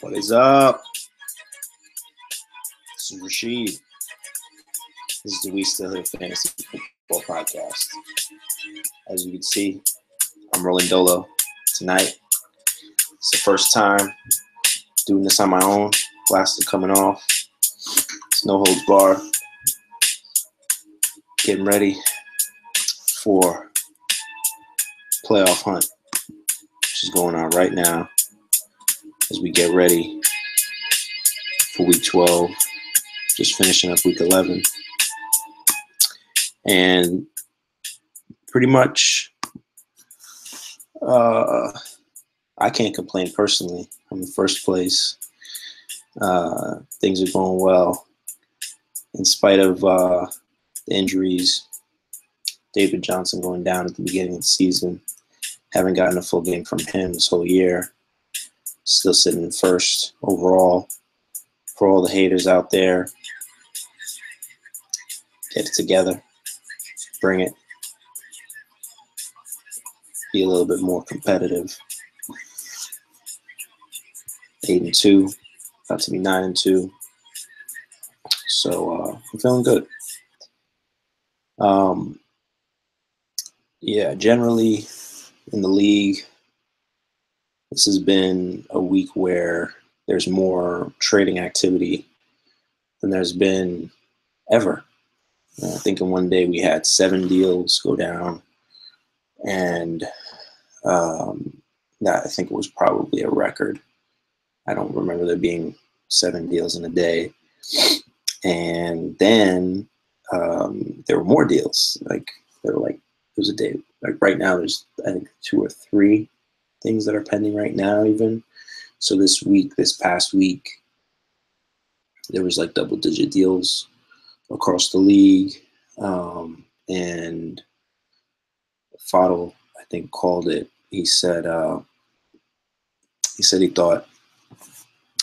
What is up? This is Rashid. This is the We Still Here Fantasy Football Podcast. As you can see, I'm rolling dolo tonight. It's the first time doing this on my own. Glasses are coming off. It's no holds bar. Getting ready for playoff hunt, which is going on right now as we get ready for week 12. Just finishing up week 11. And pretty much, I can't complain personally. I'm in first place. Things are going well. In spite of the injuries, David Johnson going down at the beginning of the season. Haven't gotten a full game from him this whole year. Still sitting in first overall. For all the haters out there, get it together. Bring it. Be a little bit more competitive. 8-2, about to be 9-2. So I'm feeling good. Generally in the league, this has been a week where there's more trading activity than there's been ever. I think in one day we had 7 deals go down, and that I think it was probably a record. I don't remember there being 7 deals in a day. And then there were more deals. There was a day. Like right now, there's I think 2 or 3 things that are pending right now even. So this past week, there was like double-digit deals across the league. And Fadl, I think, called it. He said he thought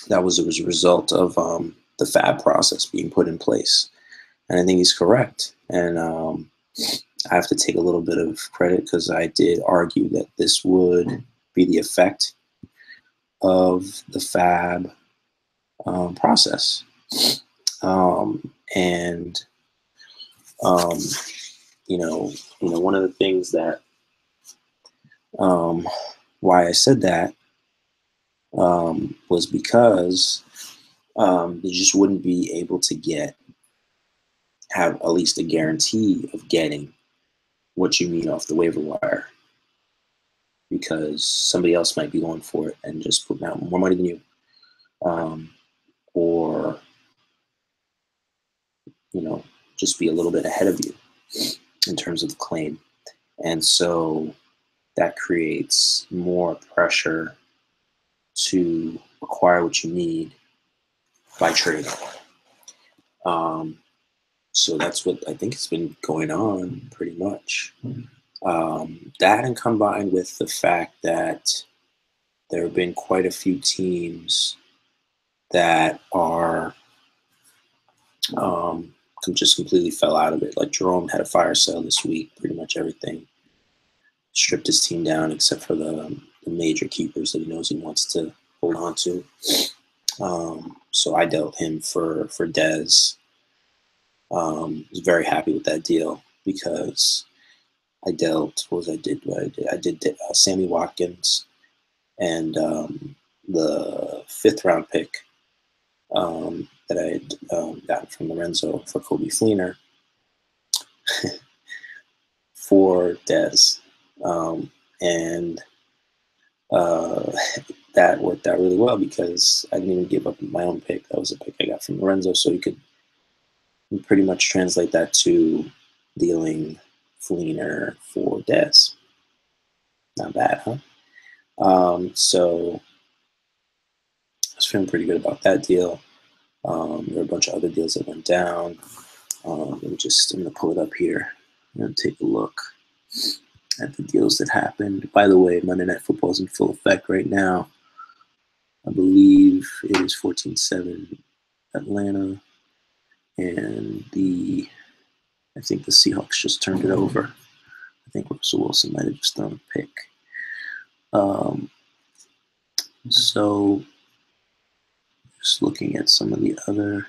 that was as a result of the FAB process being put in place. And I think he's correct. And I have to take a little bit of credit because I did argue that this would be the effect of the FAB process. One of the things that why I said that was because they just wouldn't be able to have at least a guarantee of getting what you need off the waiver wire, because somebody else might be going for it and just putting out more money than you, or just be a little bit ahead of you in terms of the claim. And so that creates more pressure to acquire what you need by trading. So that's what I think has been going on pretty much. That, and combined with the fact that there have been quite a few teams that are just completely fell out of it. Like Jerome had a fire sale this week. Pretty much everything. Stripped his team down except for the major keepers that he knows he wants to hold on to. So I dealt him for Dez. Was very happy with that deal because I did Sammy Watkins and the 5th round pick that I had gotten from Lorenzo for Kobe Fleener for Dez. That worked out really well because I didn't even give up my own pick. That was a pick I got from Lorenzo, so you could pretty much translate that to dealing Fleener for Dez. Not bad, huh? So I was feeling pretty good about that deal. There were a bunch of other deals that went down. I'm going to pull it up here. I'm going to take a look at the deals that happened. By the way, Monday Night Football is in full effect right now. I believe it is 14-7 Atlanta. And I think the Seahawks just turned it over. I think Russell Wilson might have just thrown a pick. So just looking at some of the other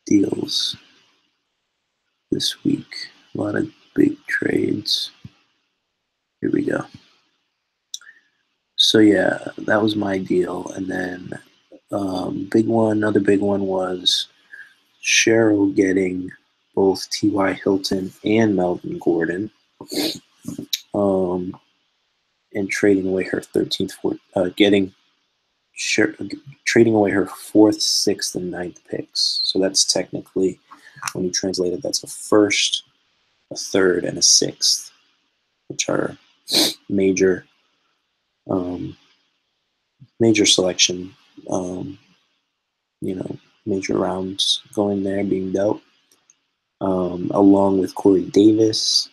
deals this week. A lot of big trades. Here we go. So yeah, that was my deal. And then another big one was Cheryl getting both T.Y. Hilton and Melvin Gordon, and trading away her 13th, trading away her 4th, 6th, and 9th picks. So that's technically, when you translate it, that's a 1st, a 3rd, and a 6th, which are major selection, major rounds going there, being dealt, along with Corey Davis,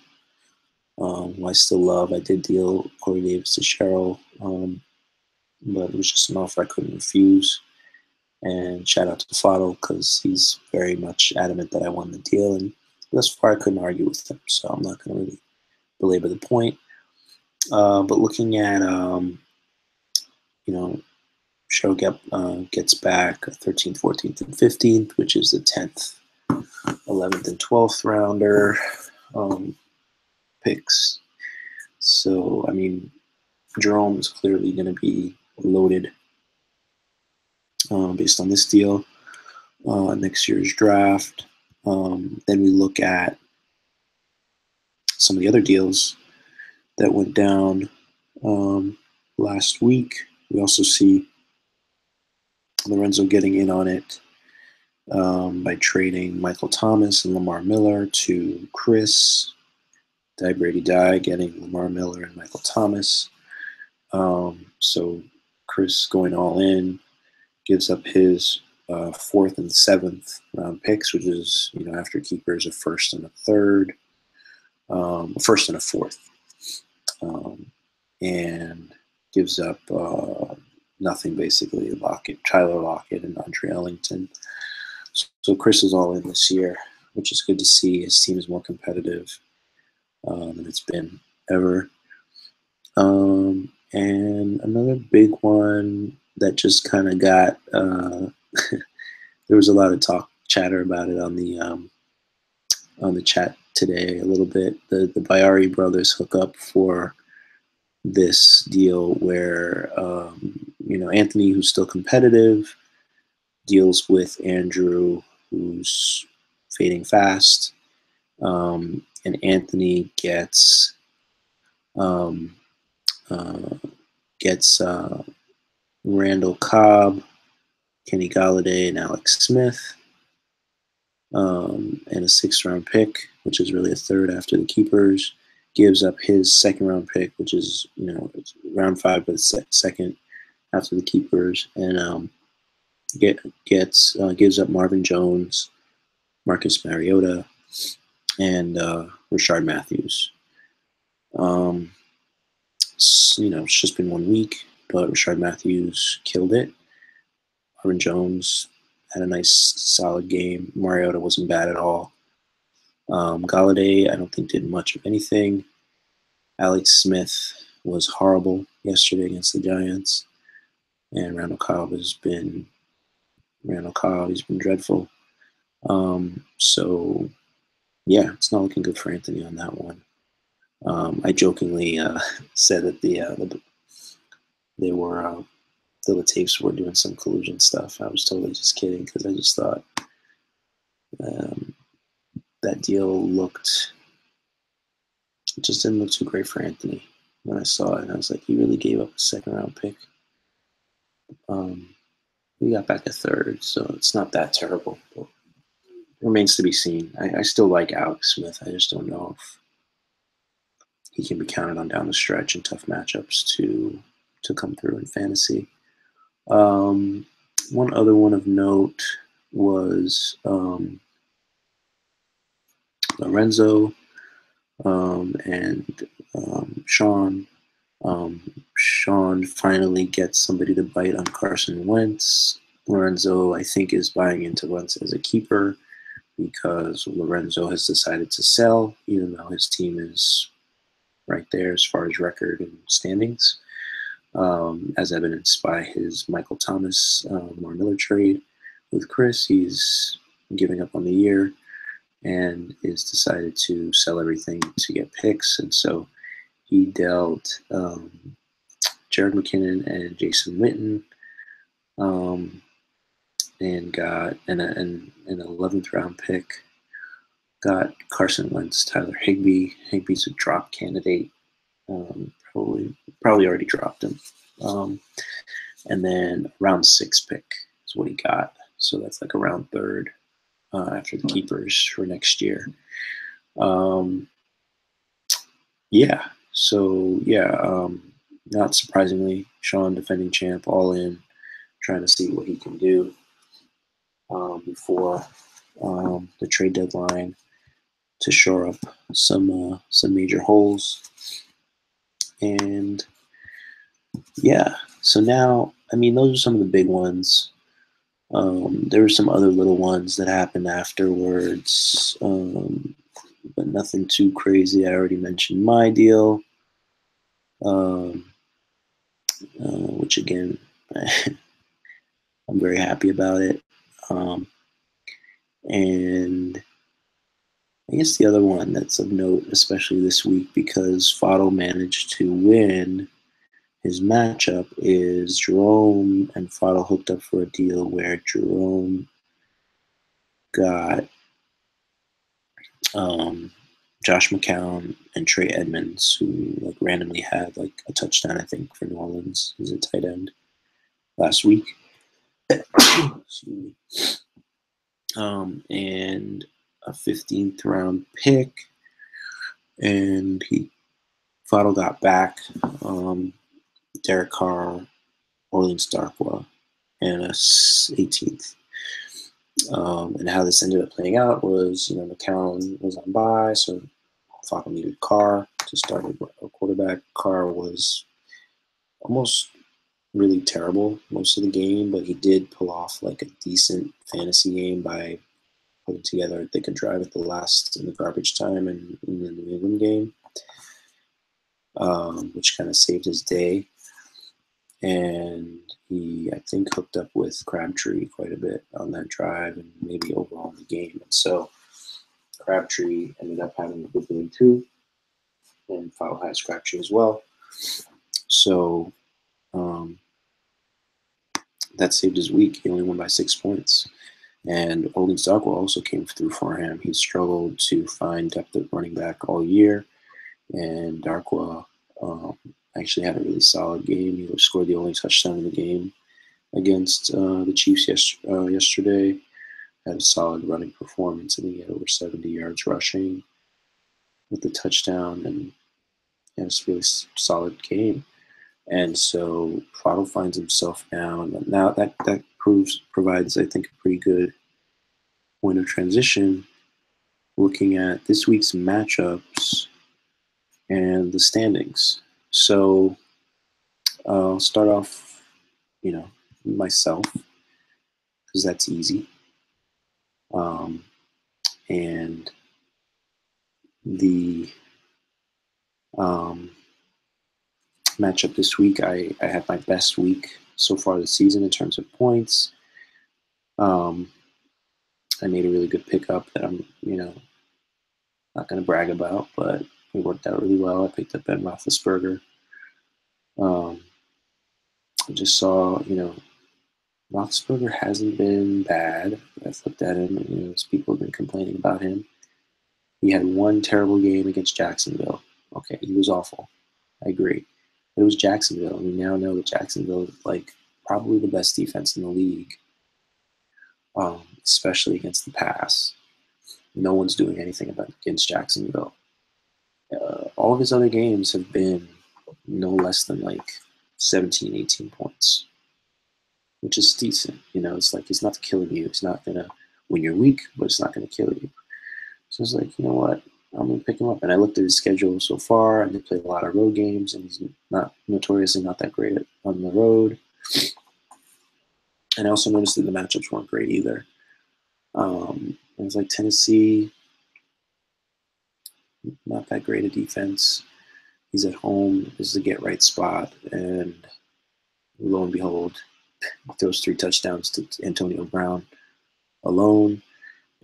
who I still love. I did deal Corey Davis to Cheryl, but it was just an offer I couldn't refuse. And shout out to Fado, because he's very much adamant that I won the deal, and thus far I couldn't argue with him, so I'm not going to really belabor the point. But looking at, Cheryl gets back 13th, 14th, and 15th, which is the 10th, 11th, and 12th rounder picks. So, I mean, Jerome is clearly going to be loaded based on this deal. Next year's draft. Then we look at some of the other deals that went down last week. We also see Lorenzo getting in on it by trading Michael Thomas and Lamar Miller to Chris. Die Brady Die getting Lamar Miller and Michael Thomas. So Chris going all in, gives up his 4th and 7th round picks, which is, after keepers, a 1st and a 3rd, a 1st and a 4th, and gives up nothing, basically. Tyler Lockett, and Andre Ellington. So Chris is all in this year, which is good to see. His team is more competitive than it's been ever. And another big one that just kind of got there was a lot of chatter about it on the chat today a little bit. The Bayari brothers hook up for this deal where Anthony, who's still competitive, deals with Andrew, who's fading fast, and Anthony gets Randall Cobb, Kenny Galladay, and Alex Smith, and a 6th round pick, which is really a 3rd after the keepers. Gives up his 2nd round pick, which is round 5, but it's 2nd after the keepers, and gives up Marvin Jones, Marcus Mariota, and Rashard Matthews. It's just been 1 week, but Rashard Matthews killed it. Marvin Jones had a nice, solid game. Mariota wasn't bad at all. Galladay, I don't think, did much of anything. Alex Smith was horrible yesterday against the Giants. And Randall Cobb, he's been dreadful. So, yeah, it's not looking good for Anthony on that one. I jokingly said that the Tapes were doing some collusion stuff. I was totally just kidding, because I just thought that deal just didn't look too great for Anthony when I saw it. And I was like, he really gave up a 2nd round pick. We got back a 3rd, so it's not that terrible. But it remains to be seen. I still like Alex Smith. I just don't know if he can be counted on down the stretch in tough matchups to come through in fantasy. One other one of note was Lorenzo and Sean. Sean finally gets somebody to bite on Carson Wentz. Lorenzo, I think, is buying into Wentz as a keeper, because Lorenzo has decided to sell, even though his team is right there as far as record and standings. as evidenced by his Michael Thomas Lamar Miller trade with Chris. He's giving up on the year and is decided to sell everything to get picks. And so he dealt Jared McKinnon and Jason Witten, and got an 11th round pick. Got Carson Wentz, Tyler Higbee. Higbee's a drop candidate. Probably already dropped him. And then round 6 pick is what he got. So that's like a round 3rd after the keepers for next year. Not surprisingly, Sean, defending champ, all in, trying to see what he can do before the trade deadline to shore up some major holes. And so now, those are some of the big ones. There were some other little ones that happened afterwards, but nothing too crazy. I already mentioned my deal, which again, I'm very happy about it. And I guess the other one that's of note, especially this week, because Fado managed to win his matchup, is Jerome and Fado hooked up for a deal where Jerome got Josh McCown and Trey Edmonds, who randomly had a touchdown, I think, for New Orleans as a tight end last week. Excuse me. And a 15th round pick, and Fado got back Derek Carr, Orleans Darkwa, and a 18th. And how this ended up playing out was, McCown was on bye, so Fado needed Carr to start a quarterback. Carr was almost really terrible most of the game, but he did pull off a decent fantasy game by putting together, I think, a drive at the last in the garbage time in the New England game, which kind of saved his day. And he, I think, hooked up with Crabtree quite a bit on that drive and maybe overall in the game. And so Crabtree ended up having a good game too, and Fado has Crabtree as well. So that saved his week. He only won by 6 points. And Orleans Darkwa also came through for him. He struggled to find depth at running back all year, and Darkwa actually had a really solid game. He scored the only touchdown in the game against the Chiefs yesterday. Had a solid running performance. I think he had over 70 yards rushing with the touchdown, and it's a really solid game. And so Fado finds himself now that provides, I think, a pretty good point of transition looking at this week's matchups and the standings. So I'll start off, myself, because that's easy. And the matchup this week, I had my best week so far this season in terms of points. I made a really good pickup that I'm, not going to brag about, but it worked out really well. I picked up Ben Roethlisberger. I just saw, Roethlisberger hasn't been bad. I've looked at him, and people have been complaining about him. He had one terrible game against Jacksonville. Okay, he was awful. I agree. But it was Jacksonville, and we now know that Jacksonville is probably the best defense in the league, especially against the pass. No one's doing anything against Jacksonville. All of his other games have been no less than 17, 18 points, which is decent. It's it's not killing you. It's not going to win your week, but it's not going to kill you. So it's you know what? I'm going to pick him up. And I looked at his schedule so far, and they played a lot of road games, and he's notoriously not that great on the road. And I also noticed that the matchups weren't great either. It was Tennessee, not that great a defense. He's at home. This is a get-right spot. And lo and behold, throws 3 touchdowns to Antonio Brown alone.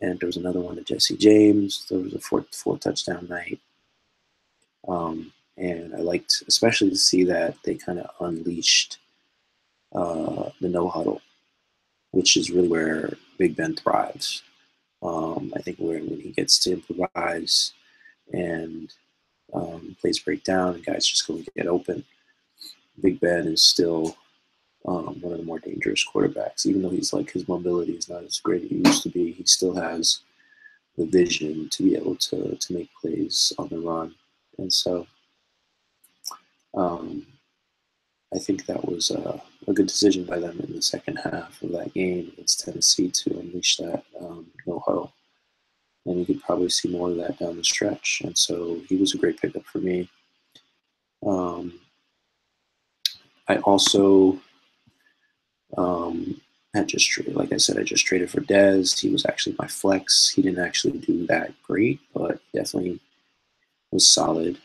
And there was another one to Jesse James. There was a four touchdown night. And I liked especially to see that they kind of unleashed the no huddle, which is really where Big Ben thrives. I think when he gets to improvise and plays break down and guys just go and get open, Big Ben is still one of the more dangerous quarterbacks. Even though he's like his mobility is not as great as it used to be, he still has the vision to be able to make plays on the run. And so I think that was a good decision by them in the second half of that game against Tennessee to unleash that no huddle. And you could probably see more of that down the stretch. And so he was a great pickup for me. I also had just traded, like I said, I just traded for Dez. He was actually my flex. He didn't actually do that great, but definitely was solid.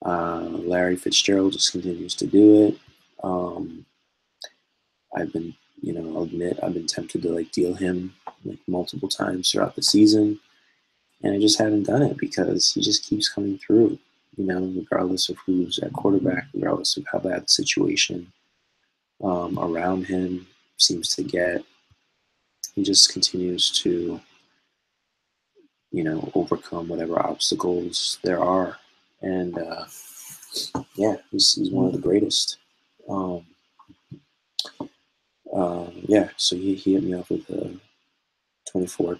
Larry Fitzgerald just continues to do it. I've been, I'll admit, I've been tempted to like deal him like multiple times throughout the season, and I just haven't done it because he just keeps coming through. Regardless of who's at quarterback, regardless of how bad the situation around him seems to get, he just continues to, overcome whatever obstacles there are, and yeah, he's one of the greatest. Yeah, so he hit me off with a 24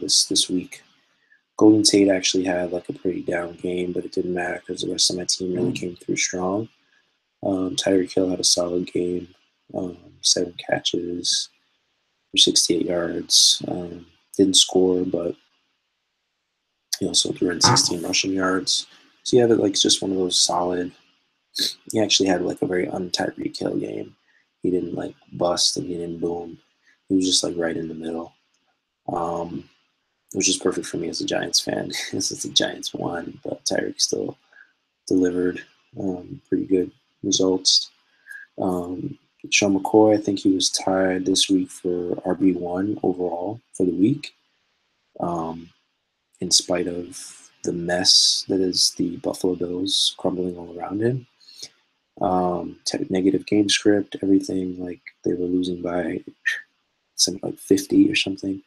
this week. Golden Tate actually had like a pretty down game, but it didn't matter because the rest of my team really came through strong. Tyreek Hill had a solid game, 7 catches for 68 yards. Didn't score, but he also threw in 16 rushing yards. So he had like just one of those solid. He actually had like a very un-Tyreek Hill game. He didn't like bust and he didn't boom. He was just like right in the middle, which is perfect for me as a Giants fan since the Giants won, but Tyreek still delivered pretty good results. Sean McCoy, I think he was tied this week for RB1 overall for the week, in spite of the mess that is the Buffalo Bills crumbling all around him. Negative game script, everything, like they were losing by something like 50 or something.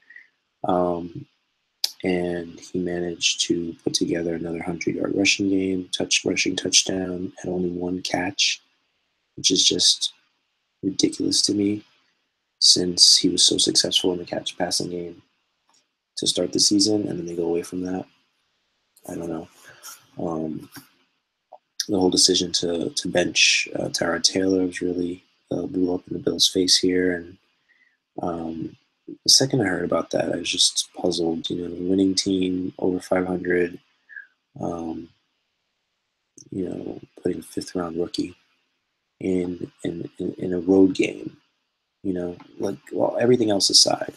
And he managed to put together another 100-yard rushing game, rushing touchdown, had only 1 catch, which is just ridiculous to me since he was so successful in the catch passing game to start the season, and then they go away from that. I don't know. The whole decision to bench Tyrod Taylor was really blew up in the Bills' face here, and the second I heard about that, I was just puzzled. Winning team over 500, putting a 5th-round rookie in a road game. Everything else aside,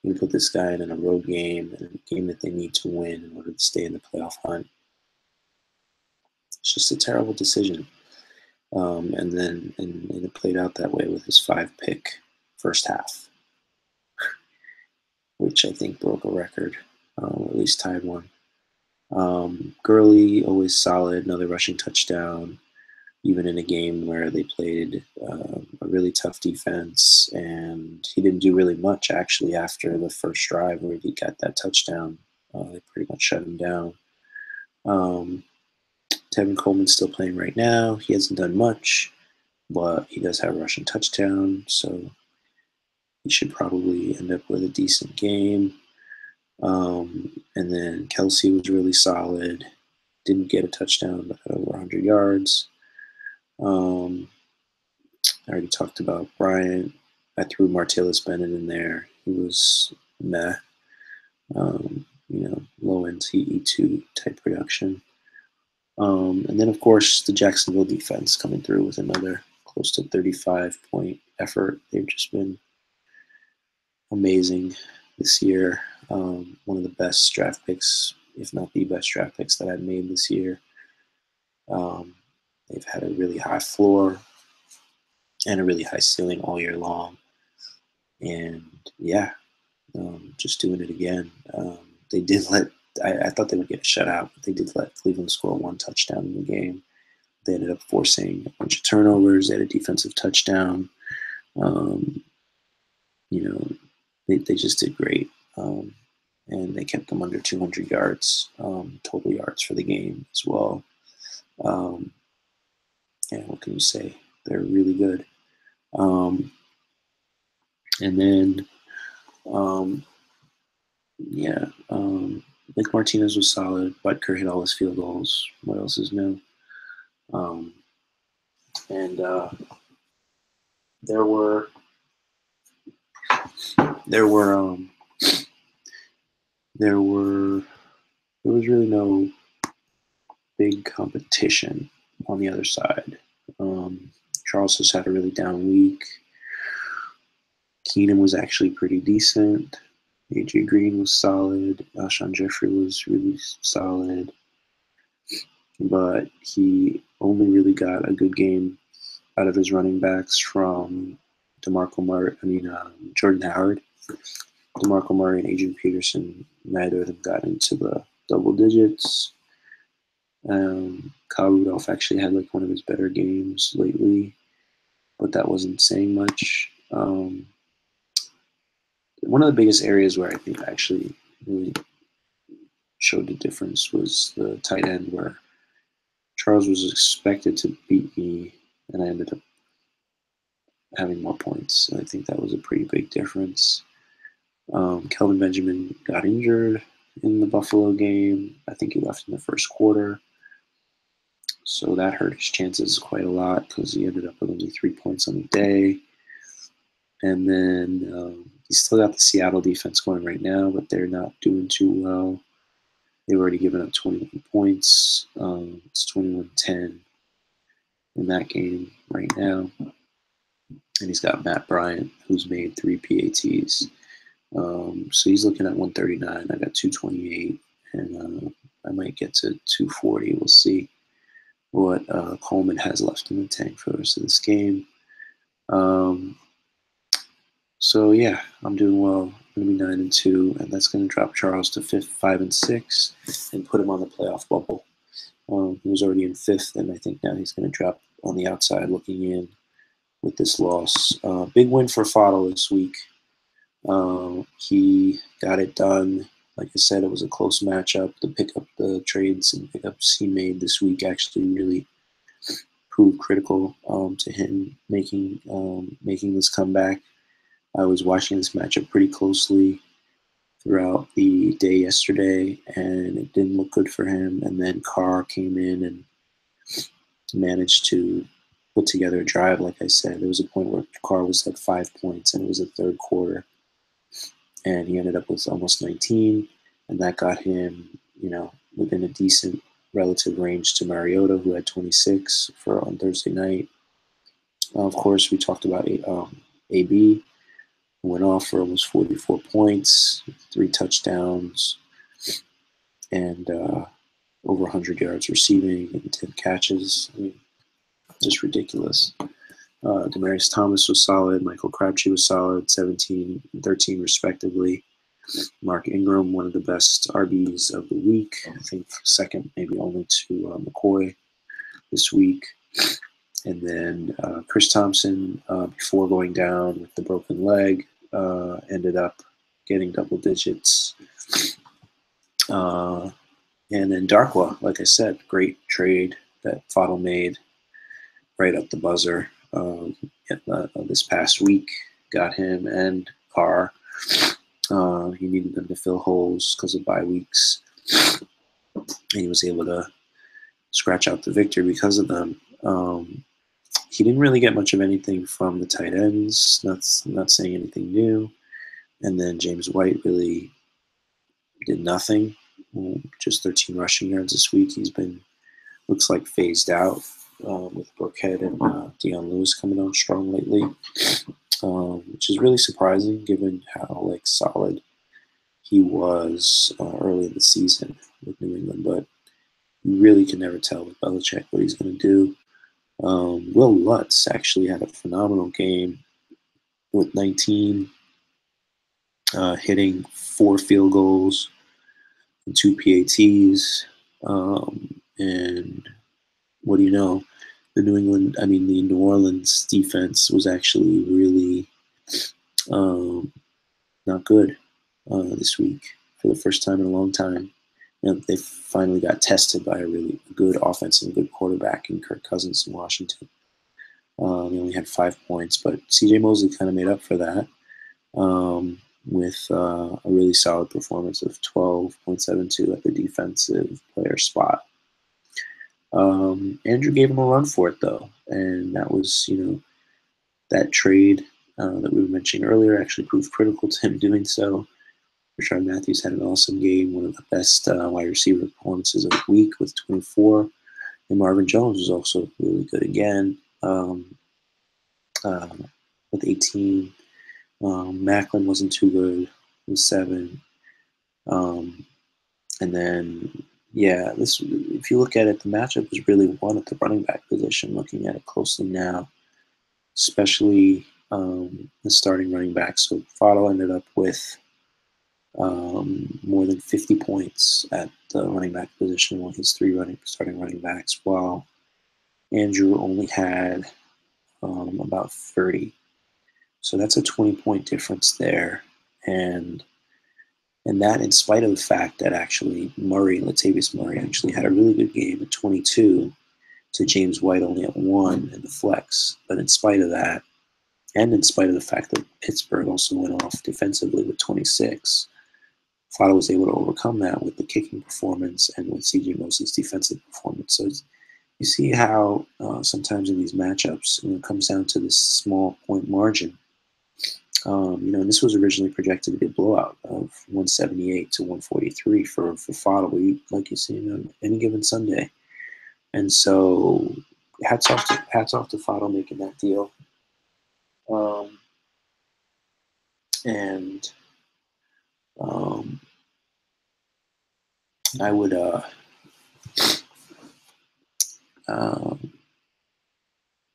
you put this guy in a road game, in a game that they need to win in order to stay in the playoff hunt. It's just a terrible decision. And then it played out that way with his 5-pick first half, which I think broke a record, at least tied one. Gurley, always solid, another rushing touchdown, even in a game where they played a really tough defense, and he didn't do really much actually after the first drive where he got that touchdown. They pretty much shut him down. Tevin Coleman's still playing right now. He hasn't done much, but he does have a rushing touchdown, so he should probably end up with a decent game. And then Kelsey was really solid. Didn't get a touchdown, but had over 100 yards. I already talked about Bryant. I threw Martellus Bennett in there. He was meh. Low-end TE2 type production. And then, of course, the Jacksonville defense coming through with another close to 35-point effort. They've just been amazing this year. One of the best draft picks, if not the best draft picks that I've made this year. They've had a really high floor and a really high ceiling all year long. And yeah, just doing it again. They did let, I thought they would get a shutout, but they did let Cleveland score one touchdown in the game. They ended up forcing a bunch of turnovers. They had a defensive touchdown. Um, you know, they just did great. And they kept them under 200 yards, total yards for the game as well. Um, and what can you say? They're really good. And then, um, yeah, Nick Martinez was solid. Butker hit all his field goals. What else is new? Um, and there were there were there was really no big competition on the other side. Charles has had a really down week. Keenum was actually pretty decent. AJ Green was solid. Alshon Jeffrey was really solid. But he only really got a good game out of his running backs from Jordan Howard. DeMarco Murray and Adrian Peterson, neither of them got into the double digits. Kyle Rudolph actually had like one of his better games lately, but that wasn't saying much. One of the biggest areas where I think actually really showed the difference was the tight end, where Charles was expected to beat me, and I ended up having more points. And I think that was a pretty big difference. Kelvin Benjamin got injured in the Buffalo game. I think he left in the first quarter. So that hurt his chances quite a lot because he ended up with only 3 points on the day. And then he's still got the Seattle defense going right now, but they're not doing too well. They've already given up 21 points. It's 21-10 in that game right now. And he's got Matt Bryant, who's made 3 PATs. So he's looking at 139. I got 228, and I might get to 240. We'll see what Coleman has left in the tank for the rest of this game. So yeah, I'm doing well. I'm going to be 9-2, and that's going to drop Charles to 5-6 and put him on the playoff bubble. He was already in 5th, and I think now he's going to drop on the outside looking in with this loss. Big win for Fottle this week. He got it done. Like I said, it was a close matchup. The trades and pickups he made this week actually really proved critical to him making this comeback. I was watching this matchup pretty closely throughout the day yesterday, and it didn't look good for him. And then Carr came in and managed to put together a drive. Like I said, there was a point where Carr was at 5 points, and it was the third quarter, and he ended up with almost 19, and that got him, within a decent relative range to Mariota, who had 26 on Thursday night. Of course, we talked about AB, who went off for almost 44 points, 3 touchdowns, and over 100 yards receiving and 10 catches. I mean, just ridiculous. Demaryius Thomas was solid. Michael Crabtree was solid, 17 and 13 respectively. Mark Ingram, one of the best RBs of the week. I think second, maybe only to McCoy this week. And then Chris Thompson, before going down with the broken leg, ended up getting double digits. And then Darkwa, like I said, great trade that Fottle made right up the buzzer this past week. Got him and Carr. He needed them to fill holes because of bye weeks. And he was able to scratch out the victory because of them. He didn't really get much of anything from the tight ends. Not saying anything new. And then James White really did nothing. Just 13 rushing yards this week. He's been, looks like, phased out with Burkhead and Deion Lewis coming on strong lately, which is really surprising given how solid he was early in the season with New England. But you really can never tell with Belichick what he's going to do. Will Lutz actually had a phenomenal game with 19, hitting 4 field goals and 2 PATs. And what do you know? The New Orleans defense was actually really um, not good this week for the first time in a long time. They finally got tested by a really good offense and good quarterback in Kirk Cousins in Washington. They only had 5 points, but CJ Mosley kind of made up for that with a really solid performance of 12.72 at the defensive player spot. Andrew gave him a run for it, though, and that was, that trade that we were mentioning earlier actually proved critical to him doing so. Rashard Matthews had an awesome game, one of the best wide receiver performances of the week with 24. And Marvin Jones was also really good again uh, with 18. Macklin wasn't too good with 7. And then, yeah, if you look at it, the matchup was really won at the running back position, looking at it closely now, especially the starting running back. So Fotto ended up with more than 50 points at the running back position among his 3 starting running backs, while Andrew only had about 30. So that's a 20-point difference there. And that in spite of the fact that actually Latavius Murray actually had a really good game at 22 to James White only at 1 in the flex. But in spite of that, and in spite of the fact that Pittsburgh also went off defensively with 26, Fotto was able to overcome that with the kicking performance and with CJ Mosley's defensive performance. So you see how sometimes in these matchups, it comes down to this small point margin. And this was originally projected to be a blowout of 178 to 143 for Fotto, like you see on any given Sunday. And so hats off to Fotto making that deal. And I would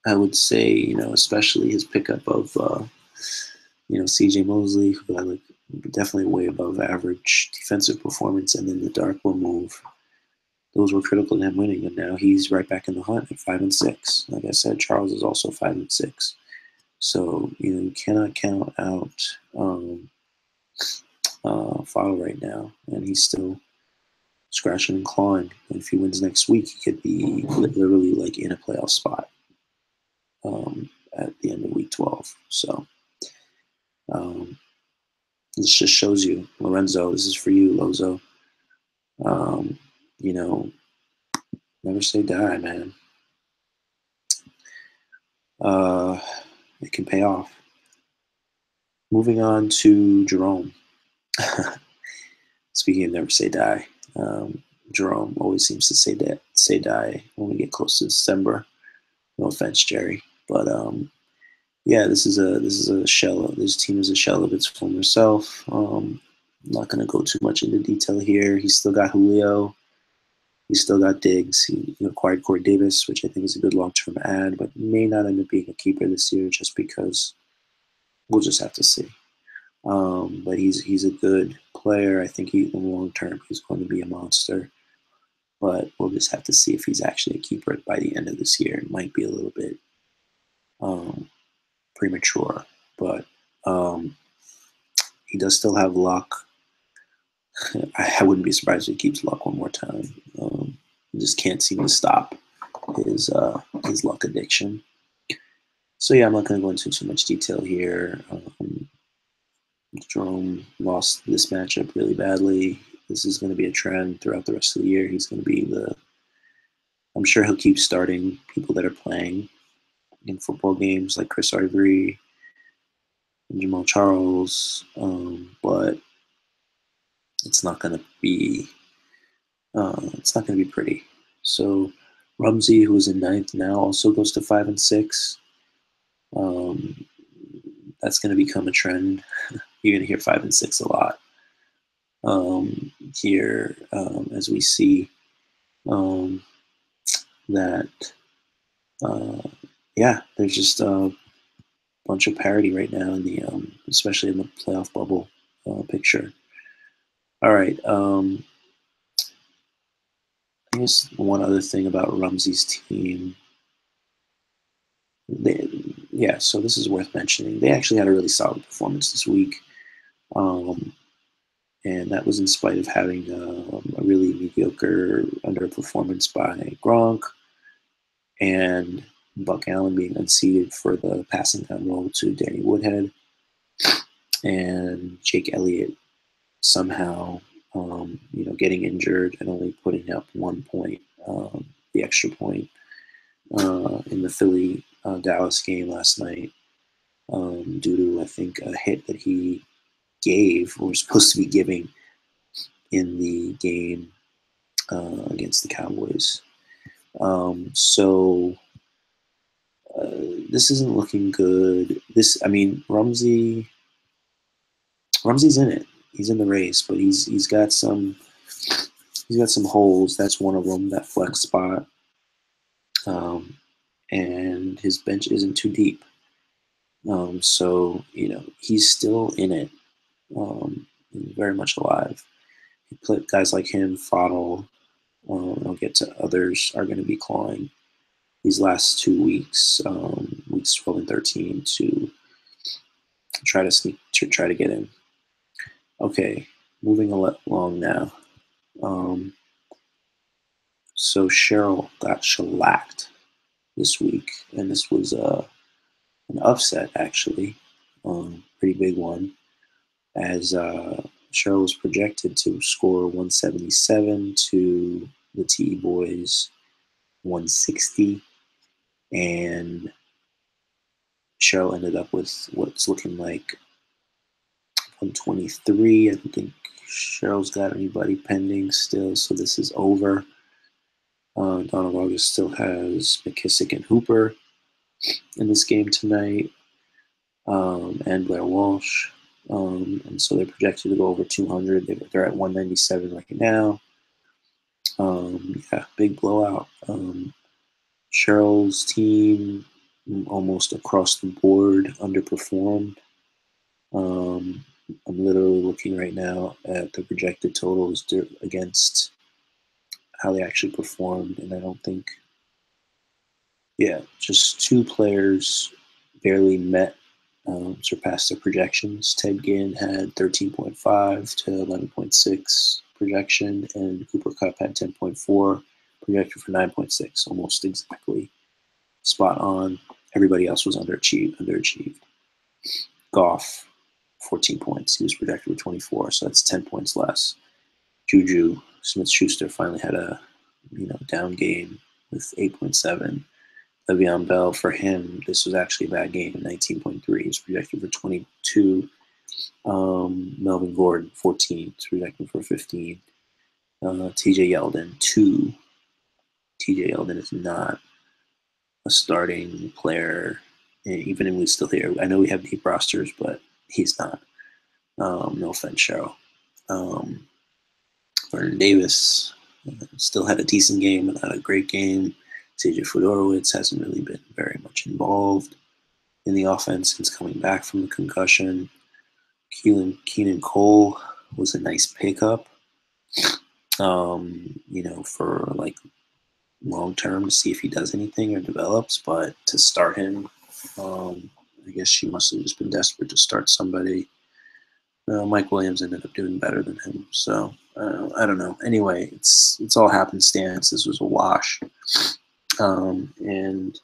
I would say, especially his pickup of CJ Mosley, who I like, definitely way above average defensive performance, and then the Darkwa move. Those were critical to him winning, and now he's right back in the hunt at 5-6. Like I said, Charles is also 5-6. So you cannot count out Fotto right now, and he's still scratching and clawing. And if he wins next week, he could be literally like in a playoff spot at the end of week 12. So this just shows you, Lorenzo, this is for you, Lozo. Never say die, man. It can pay off. Moving on to Jerome. Speaking of never say die, Jerome always seems to say die when we get close to December. No offense, Jerry, but yeah, this is a shell. This team is a shell of its former self. I'm not going to go too much into detail here. He's still got Julio. He's still got Diggs. He acquired Corey Davis, which I think is a good long-term ad, but may not end up being a keeper this year just because we'll just have to see. But he's a good player. I think in the long term he's going to be a monster. But we'll just have to see if he's actually a keeper by the end of this year. It might be a little bit premature, but he does still have luck. I wouldn't be surprised if he keeps luck one more time. He just can't seem to stop his luck addiction. So yeah, I'm not going to go into too much detail here. Jerome lost this matchup really badly. This is going to be a trend throughout the rest of the year. He's going to be I'm sure he'll keep starting people that are playing in football games like Chris Ivory and Jamal Charles, but it's not going to be pretty. So Rumsey, who is in 9th now, also goes to 5-6. That's going to become a trend. You're going to hear 5-6 a lot here as we see that Yeah, there's just a bunch of parity right now in the, especially in the playoff bubble picture. All right. I guess one other thing about Rumsey's team. They, yeah, so this is worth mentioning. They actually had a really solid performance this week. Um, and that was in spite of having a really mediocre underperformance by Gronk and Buck Allen being unseated for the passing down role to Danny Woodhead, and Jake Elliott somehow, getting injured and only putting up 1 point, the extra point in the Philly Dallas game last night, due to, I think, a hit that he gave or was supposed to be giving in the game against the Cowboys. So this isn't looking good. Rumsey's in it. He's in the race, but he's got some holes. That's one of them. That flex spot, um, and his bench isn't too deep. So he's still in it, very much alive. You put guys like him, Fodl. I'll get to others are going to be clawing these last 2 weeks, weeks 12 and 13, to try to get in. Okay, moving along now. So Cheryl got shellacked this week, and this was an upset actually, pretty big one, as Cheryl was projected to score 177 to the TE Boys 160, and Cheryl ended up with what's looking like 123. I don't think Cheryl's got anybody pending still, so this is over. Donald August still has McKissick and Hooper in this game tonight, and Blair Walsh. And so they're projected to go over 200. They're at 197 right now. Yeah, big blowout. Cheryl's team almost across the board underperformed. I'm literally looking right now at the projected totals against how they actually performed, and I don't think, yeah, just two players barely surpassed their projections. Ted Ginn had 13.5 to 11.6 projection, and Cooper Kupp had 10.4 projected for 9.6, almost exactly spot on. Everybody else was underachieved. Goff, 14 points. He was projected for 24, so that's 10 points less. Juju Smith-Schuster finally had a down game with 8.7. Le'Veon Bell, for him, this was actually a bad game, 19.3. He was projected for 22. Melvin Gordon, 14. He's projected for 15. TJ Yeldon, 2. TJ Yeldon is not a starting player, even if he's still here. I know we have deep rosters, but he's not. No offense, Cheryl. Vernon Davis still had a decent game, but not a great game. CJ Fedorowicz hasn't really been very much involved in the offense since coming back from the concussion. Keenan Cole was a nice pickup, for like long term to see if he does anything or develops. But to start him, I guess she must have just been desperate to start somebody. Mike Williams ended up doing better than him, so I don't know. Anyway, it's all happenstance. This was a wash, and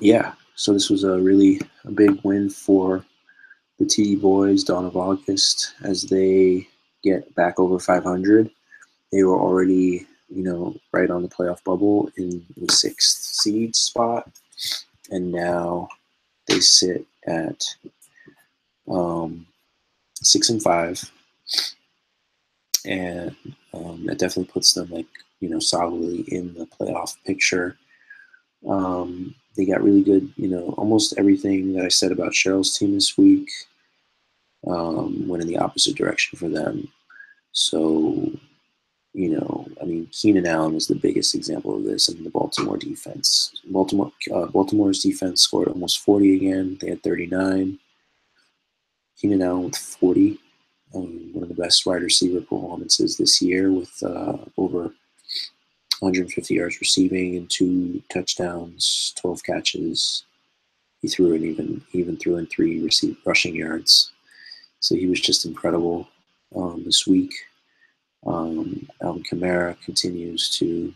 yeah. So this was a big win for the TD Boys, Dawn of August, as they get back over 500. They were already, right on the playoff bubble in the 6th seed spot, and now they sit at 6-5, and that definitely puts them solidly in the playoff picture. They got really good, almost everything that I said about Cheryl's team this week went in the opposite direction for them. So, I mean, Keenan Allen was the biggest example of this in the Baltimore defense. Baltimore's defense scored almost 40 again. They had 39. Keenan Allen with 40. One of the best wide receiver performances this year with over 150 yards receiving and 2 touchdowns, 12 catches. He threw in even threw in 3 rushing yards. So he was just incredible this week. Alvin Kamara continues to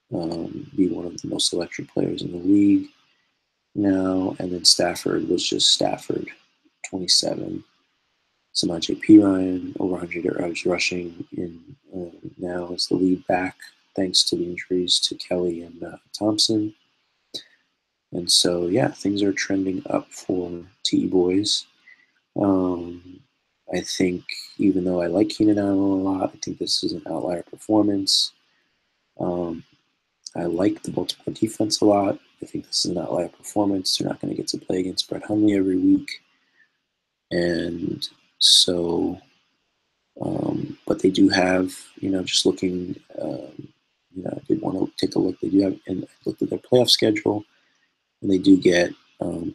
be one of the most electric players in the league now. And then Stafford was just Stafford, 27. Samaje Perine, over 100 yards rushing, now is the lead back, thanks to the injuries to Kelly and Thompson. And so, yeah, things are trending up for TE Boys. I think, even though I like Keenan Allen a lot, I think this is an outlier performance. I like the Baltimore defense a lot. I think this is an outlier performance. They're not going to get to play against Brett Hundley every week. And so, but they do have, just looking, I did want to take a look. They do have, and I looked at their playoff schedule, and they do get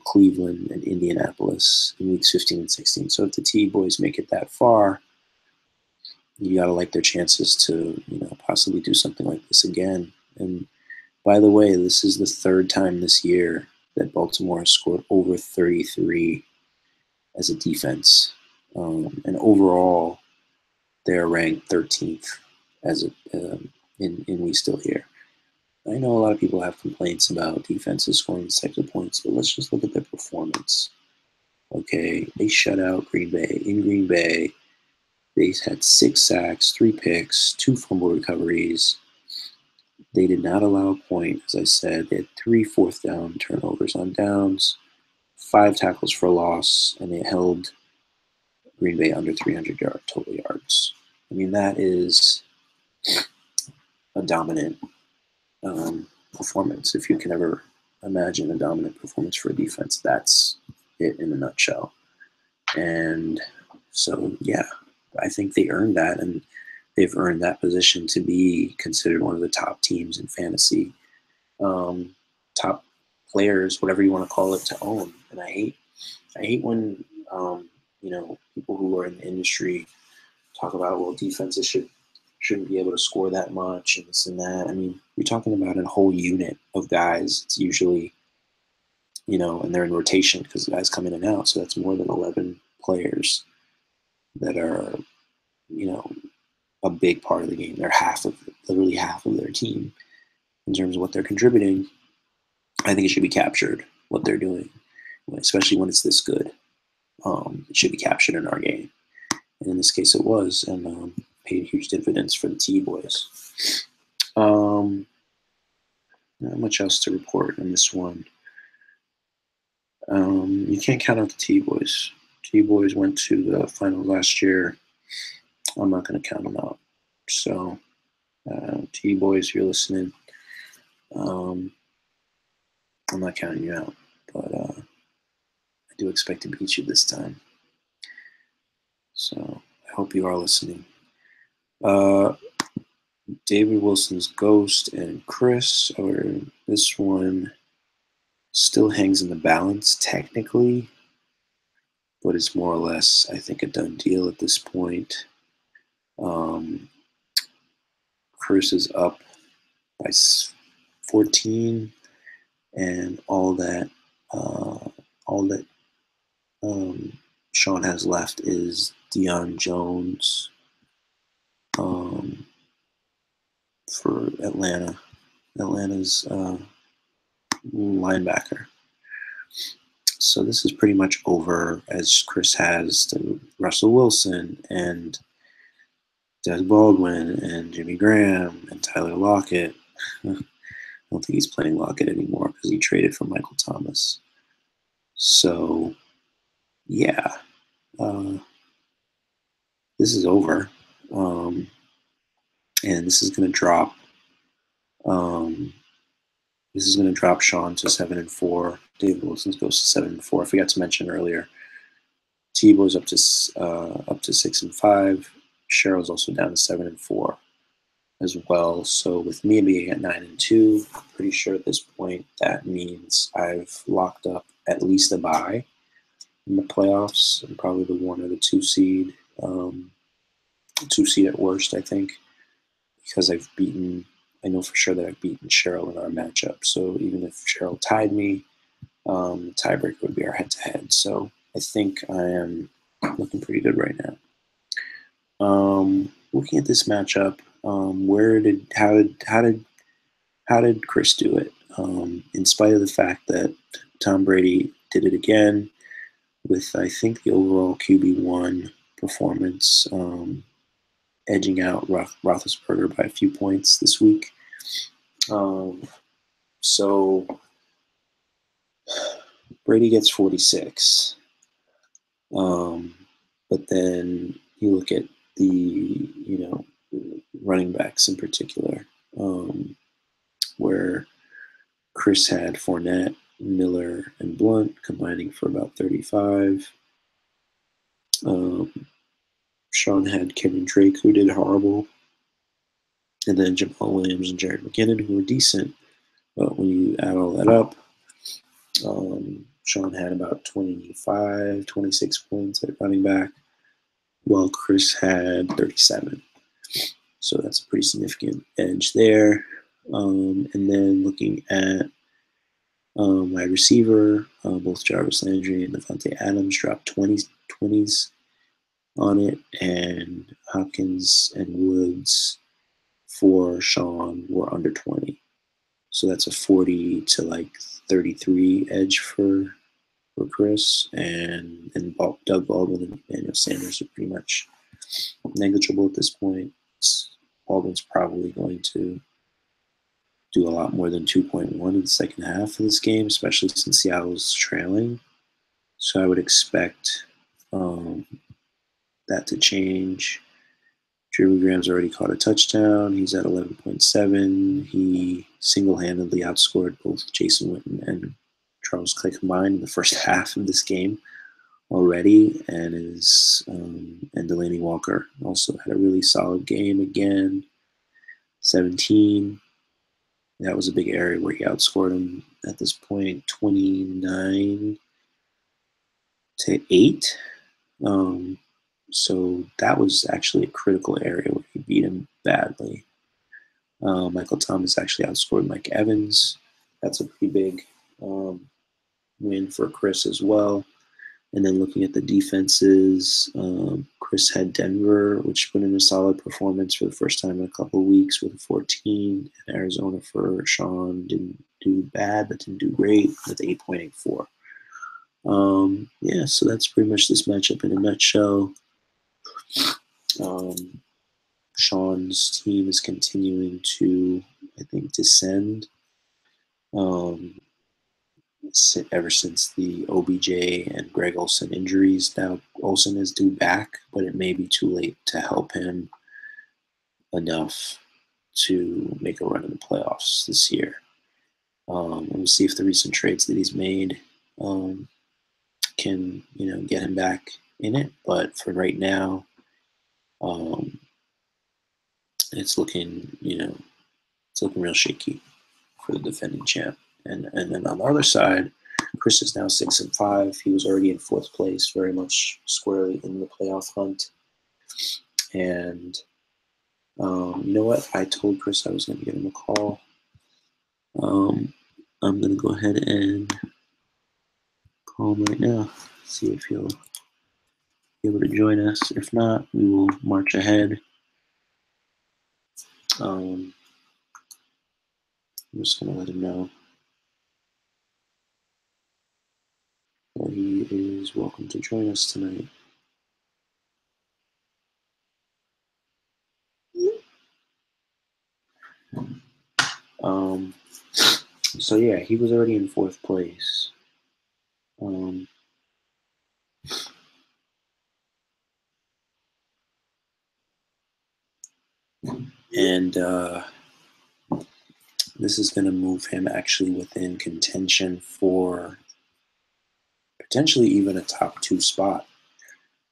Cleveland and Indianapolis in weeks 15 and 16. So if the TE Boys make it that far, you got to like their chances to, possibly do something like this again. And by the way, this is the 3rd time this year that Baltimore has scored over 33 as a defense. And overall, they're ranked 13th in We Still Here. I know a lot of people have complaints about defenses scoring these types of points, but let's just look at their performance. Okay, they shut out Green Bay. In Green Bay, they had 6 sacks, 3 picks, 2 fumble recoveries. They did not allow a point, as I said. They had 3 fourth down turnovers on downs, 5 tackles for loss, and they held Green Bay under 300 total yards. I mean, that is a dominant performance. If you can ever imagine a dominant performance for a defense, that's it in a nutshell. And so, yeah, I think they earned that, and they've earned that position to be considered one of the top teams in fantasy, top players, whatever you want to call it, to own. And I hate when people who are in the industry talk about, well, defenses shouldn't be able to score that much and this and that. I mean, you're talking about a whole unit of guys. It's usually, and they're in rotation because the guys come in and out. So that's more than 11 players that are, a big part of the game. They're literally half of their team in terms of what they're contributing. I think it should be captured, what they're doing, especially when it's this good. It should be captured in our game. And in this case it was, and paid huge dividends for the TE Boys. Not much else to report in this one. You can't count out the TE Boys. TE Boys went to the finals last year. I'm not going to count them out. So, TE Boys, if you're listening, I'm not counting you out, but I do expect to beat you this time. So I hope you are listening. David Wilson's Ghost and Chris, or this one still hangs in the balance technically, but it's more or less, I think, a done deal at this point. Chris is up by 14, and all that Sean has left is Deion Jones for Atlanta. Atlanta's linebacker. So this is pretty much over, as Chris has to Russell Wilson and Des Baldwin and Jimmy Graham and Tyler Lockett. I don't think he's playing Lockett anymore because he traded for Michael Thomas. So, yeah, this is over, and this is going to drop. This is going to drop Sean to 7-4. David Wilson's goes to 7-4. I forgot to mention earlier. T-Boy's up to 6-5. Cheryl's also down to 7-4 as well. So with me being at 9-2, I'm pretty sure at this point that means I've locked up at least a bye in the playoffs, and probably the 1 or the 2 seed, 2 seed at worst, I think, because I know for sure that I've beaten Cheryl in our matchup. So even if Cheryl tied me, the tiebreaker would be our head-to-head. So I think I am looking pretty good right now. Looking at this matchup, how did Chris do it? In spite of the fact that Tom Brady did it again with, I think, the overall QB1 performance, edging out Roethlisberger by a few points this week. So Brady gets 46. But then you look at the, running backs in particular, where Chris had Fournette, Miller, and Blunt combining for about 35. Sean had Kevin Drake, who did horrible. And then Jamal Williams and Jared McKinnon, who were decent. But when you add all that up, Sean had about 25, 26 points at running back, while Chris had 37. So that's a pretty significant edge there. And then looking at wide receiver, both Jarvis Landry and Devontae Adams dropped 20s on it, and Hopkins and Woods for Sean were under 20. So that's a 40 to 33 edge for Chris, and Doug Baldwin and Emmanuel Sanders are pretty much negligible at this point. Baldwin's probably going to do a lot more than 2.1 in the second half of this game, especially since Seattle's trailing. So I would expect that to change. Jimmy Graham's already caught a touchdown. He's at 11.7. He single-handedly outscored both Jason Witten and Charles Clay combined in the first half of this game already, and and Delaney Walker also had a really solid game again. 17. That was a big area where he outscored him at this point, 29-8. So that was actually a critical area where he beat him badly. Michael Thomas actually outscored Mike Evans. That's a pretty big win for Chris as well. And then looking at the defenses, Chris had Denver, which put in a solid performance for the first time in a couple of weeks with a 14. And Arizona for Sean didn't do bad, but didn't do great with 8.84. So that's pretty much this matchup in a nutshell. Sean's team is continuing to, I think, descend. Ever since the OBJ and Greg Olsen injuries. Now Olsen is due back, but it may be too late to help him enough to make a run in the playoffs this year. We'll see if the recent trades that he's made can, get him back in it. But for right now, it's looking, it's looking real shaky for the defending champ. And then on the other side, Chris is now 6-5. He was already in fourth place, very much squarely in the playoff hunt. And you know what? I told Chris I was going to give him a call. I'm going to go ahead and call him right now, see if he'll be able to join us. If not, we will march ahead. I'm just going to let him know that he is welcome to join us tonight. So yeah, he was already in fourth place. And this is going to move him actually within contention for potentially even a top 2 spot.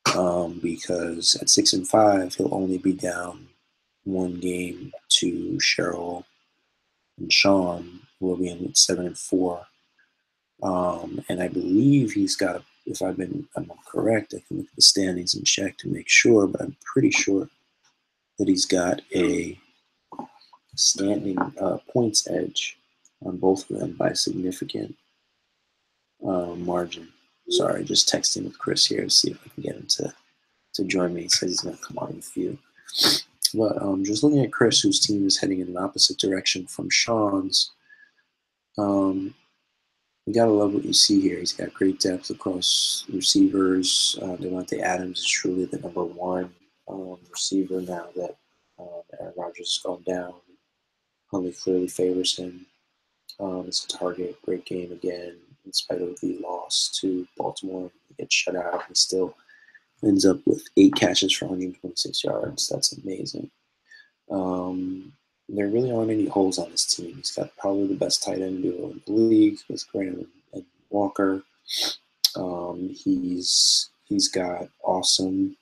because at 6-5, he'll only be down one game to Cheryl and Sean, who will be in at 7-4. And I believe he's got, if I'm correct, I can look at the standings and check to make sure, but I'm pretty sure that he's got a standing points edge on both of them by a significant margin. Sorry, just texting with Chris here to see if I can get him to join me. He says he's going to come on in a few. But just looking at Chris, whose team is heading in an opposite direction from Sean's, you gotta love what you see here. He's got great depth across receivers. Devontae Adams is truly the number one receiver now that Aaron Rodgers has gone down. Huntley clearly favors him. It's a target, great game again, in spite of the loss to Baltimore. He gets shut out. He still ends up with 8 catches for 126 yards. That's amazing. There really aren't any holes on this team. He's got probably the best tight end duo in the league with Graham and Walker. He's got awesome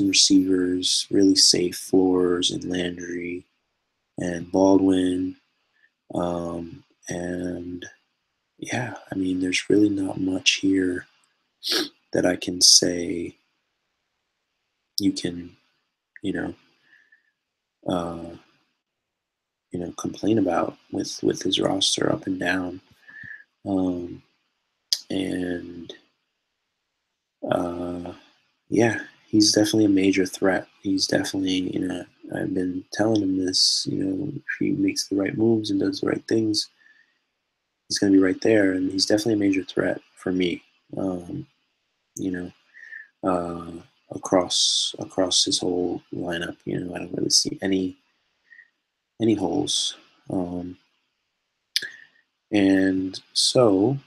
receivers, really safe floors in Landry and Baldwin. And yeah, I mean, there's really not much here that I can say you can, complain about with his roster up and down. Yeah, he's definitely a major threat. He's definitely, I've been telling him this, if he makes the right moves and does the right things, he's going to be right there. And he's definitely a major threat for me, across his whole lineup. I don't really see any holes. And so,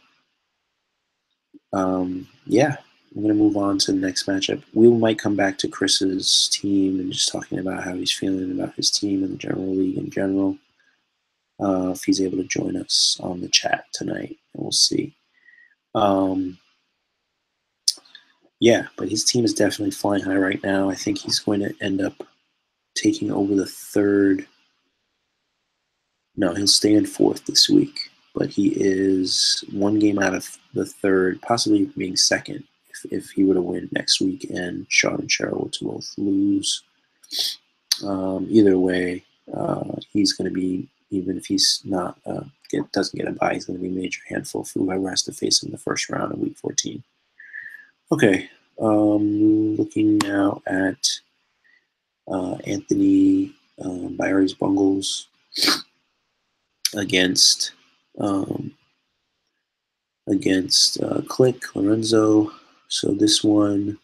yeah, I'm going to move on to the next matchup. We might come back to Chris's team and just talking about how he's feeling about his team and the general league in general. If he's able to join us on the chat tonight, and we'll see. Yeah, but his team is definitely flying high right now. I think he's going to end up taking over the third. No, he'll stay in fourth this week, but he is one game out of the third, possibly being second if he were to win next week and Sean and Cheryl were to both lose. Either way, he's going to be, even if he's not doesn't get a bye, he's going to be a major handful for whoever has to face him in the first round of Week 14. Okay, looking now at Anthony Byers Bungles against Click Lorenzo. So this one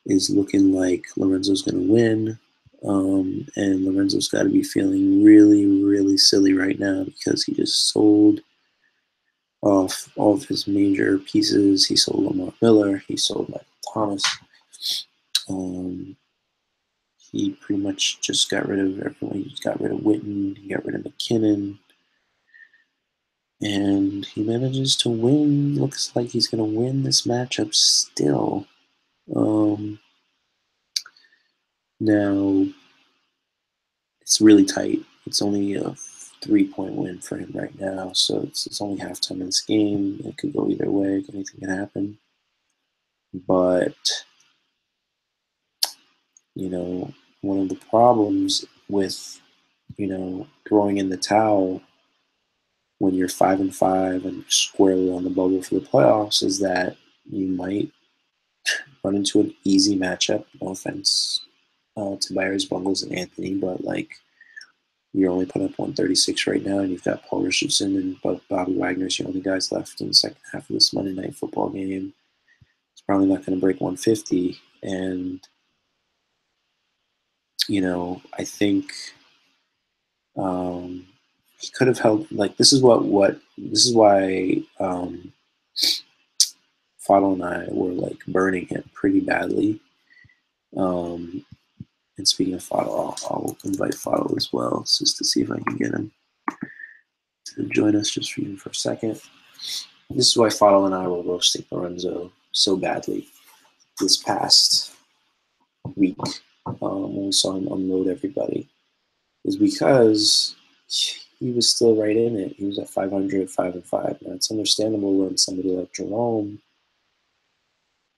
is looking like Lorenzo's going to win. And Lorenzo's got to be feeling really, really silly right now because he just sold off all of his major pieces. He sold Lamar Miller. He sold Michael Thomas. He pretty much just got rid of everyone. He got rid of Witten. He got rid of McKinnon. And he manages to win. Looks like he's going to win this matchup still. Now, it's really tight. It's only a 3-point win for him right now. So it's only halftime in this game. It could go either way. Anything can happen. But, one of the problems with, throwing in the towel when you're 5-5 and squarely on the bubble for the playoffs is that you might run into an easy matchup. No offense to Byers, Bungles, and Anthony, but you're only putting up 136 right now, and you've got Paul Richardson and Bobby Wagner's your only guys left in the second half of this Monday Night Football game. It's probably not going to break 150, and I think he could have held. This is why Fadl and I were burning him pretty badly. And speaking of Fadl, I'll invite Fadl as well, just to see if I can get him to join us just for a second. This is why Fadl and I were roasting Lorenzo so badly this past week when we saw him unload everybody is because he was still right in it. He was at 500, 5-5. Now it's understandable when somebody like Jerome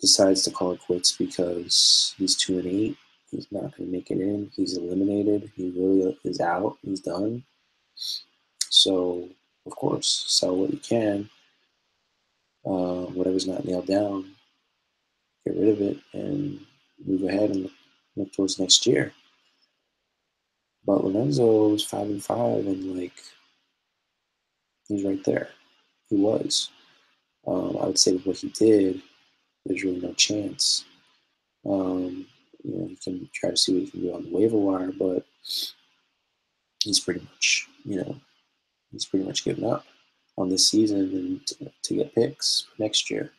decides to call it quits because he's 2-8. He's not going to make it in. He's eliminated. He really is out. He's done. So, of course, sell what you can. Whatever's not nailed down, get rid of it and move ahead and look towards next year. But Lorenzo was 5-5, and like he's right there. He was. I would say with what he did, there's really no chance. You can try to see what he can do on the waiver wire, but he's pretty much, he's pretty much given up on this season and to get picks for next year.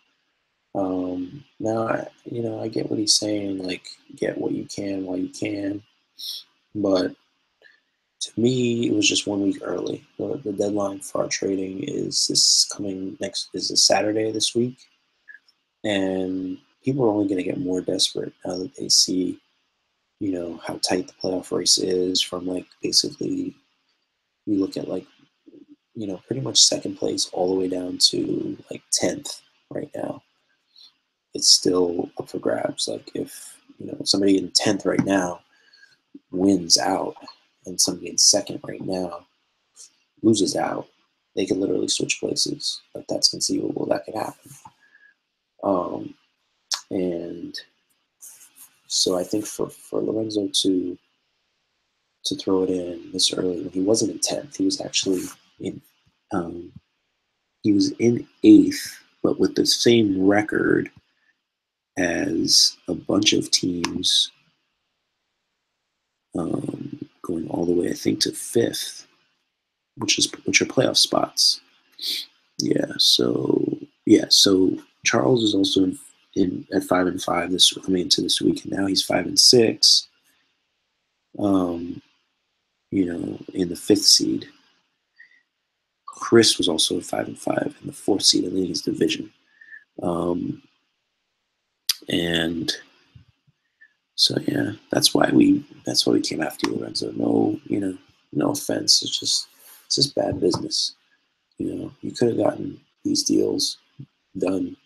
Now, I get what he's saying, like, get what you can while you can, but to me, it was just 1 week early. The deadline for our trading is is a Saturday this week, and people are only going to get more desperate now that they see, how tight the playoff race is. From like basically, you look at like, pretty much second place all the way down to like 10th right now. It's still up for grabs. Like if somebody in 10th right now wins out, and somebody in second right now loses out, they could literally switch places. Like that's conceivable. That could happen. And so I think for Lorenzo to throw it in this early, when he wasn't in 10th, he was actually in he was in 8th, but with the same record as a bunch of teams, going all the way, I think, to 5th, which are playoff spots. So Charles is also in at 5-5 coming into this week, and now he's 5-6. In the 5th seed. Chris was also at 5-5 in the 4th seed in his division. And so that's why we came after you, Lorenzo. No offense. It's just bad business. You could have gotten these deals done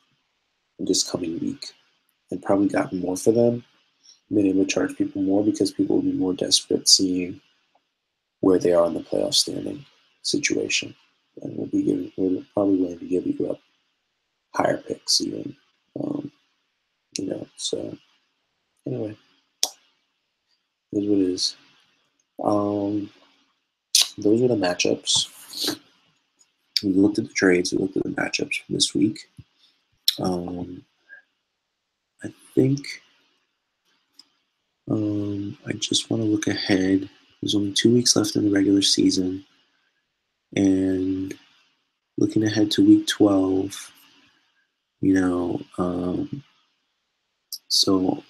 this coming week and probably gotten more for them, been able to charge people more because people will be more desperate seeing where they are in the playoff standing situation. And we're probably willing to give you up higher picks even. So anyway, it is what it is. Those are the matchups. We looked at the trades. We looked at the matchups for this week. I think I just want to look ahead. There's only 2 weeks left in the regular season. And looking ahead to week 12, so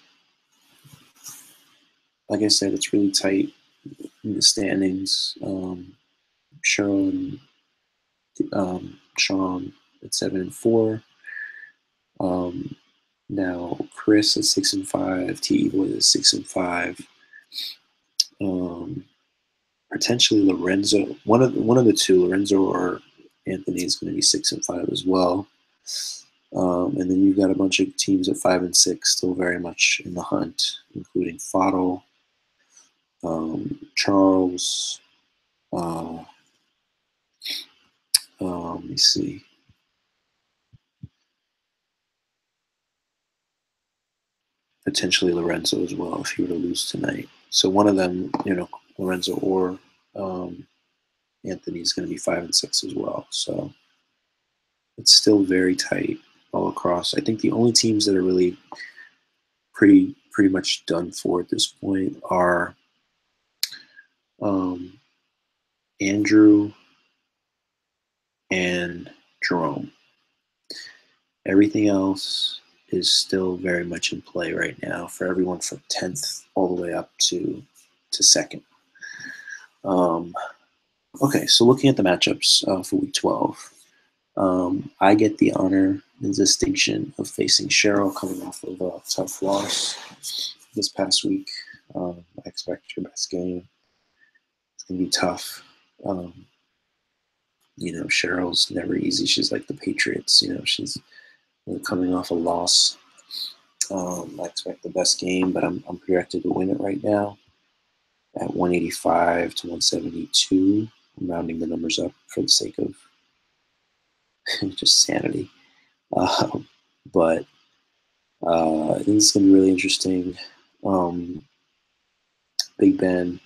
like I said, it's really tight in the standings. Cheryl and Sean at 7-4. Now Chris at 6-5, T Boy at 6-5. Potentially Lorenzo, one of the two, Lorenzo or Anthony, is going to be 6-5 as well. And then you've got a bunch of teams at 5-6 still very much in the hunt, including Fottle, Charles. Let me see. Potentially Lorenzo as well if he were to lose tonight. So one of them, Lorenzo or Anthony is going to be 5-6 as well. So it's still very tight all across. I think the only teams that are really pretty much done for at this point are Andrew and Jerome. Everything else is still very much in play right now for everyone from 10th all the way up to 2nd. Okay, so looking at the matchups for week 12, I get the honor the distinction of facing Cheryl coming off of a tough loss this past week. I expect her best game. It's going to be tough. Cheryl's never easy. She's like the Patriots. She's coming off a loss. I expect the best game, but I'm projected to win it right now at 185 to 172. I'm rounding the numbers up for the sake of just sanity. But I think it's going to be really interesting. Big Ben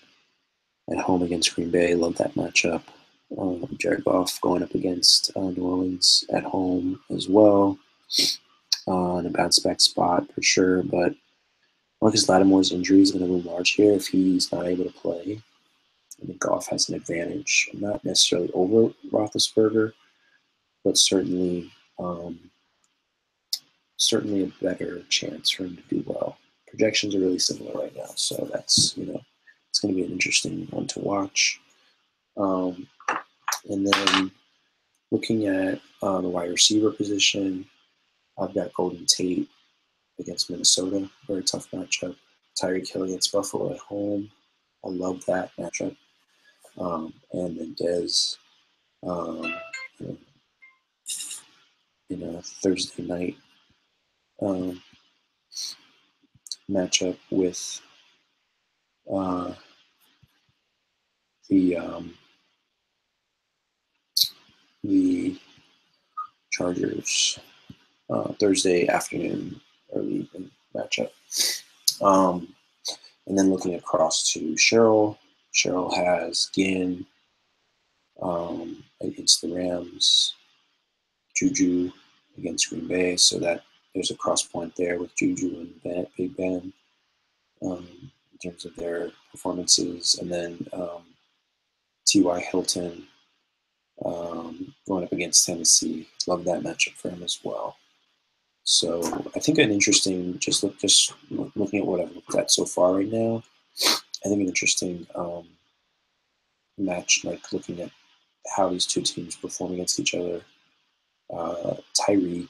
at home against Green Bay. Love that matchup. Jared Goff going up against New Orleans at home as well. In a bounce back spot for sure. But Marcus Lattimore's injury is going to loom large here if he's not able to play. I think Goff has an advantage. Not necessarily over Roethlisberger, but certainly a better chance for him to do well. Projections are really similar right now, so that's it's going to be an interesting one to watch. And then looking at the wide receiver position, I've got Golden Tate against Minnesota, very tough matchup. Tyreek Hill against Buffalo at home, I love that matchup. And then Dez, Thursday night matchup with the Chargers. Thursday afternoon, early evening matchup. And then looking across to Cheryl. Cheryl has Ginn against the Rams, Juju against Green Bay, so that there's a cross point there with Juju and Big Ben in terms of their performances. And then T.Y. Hilton going up against Tennessee. Love that matchup for him as well. So I think an interesting, just looking at what I've looked at so far right now, I think an interesting match, like looking at how these two teams perform against each other. Tyreek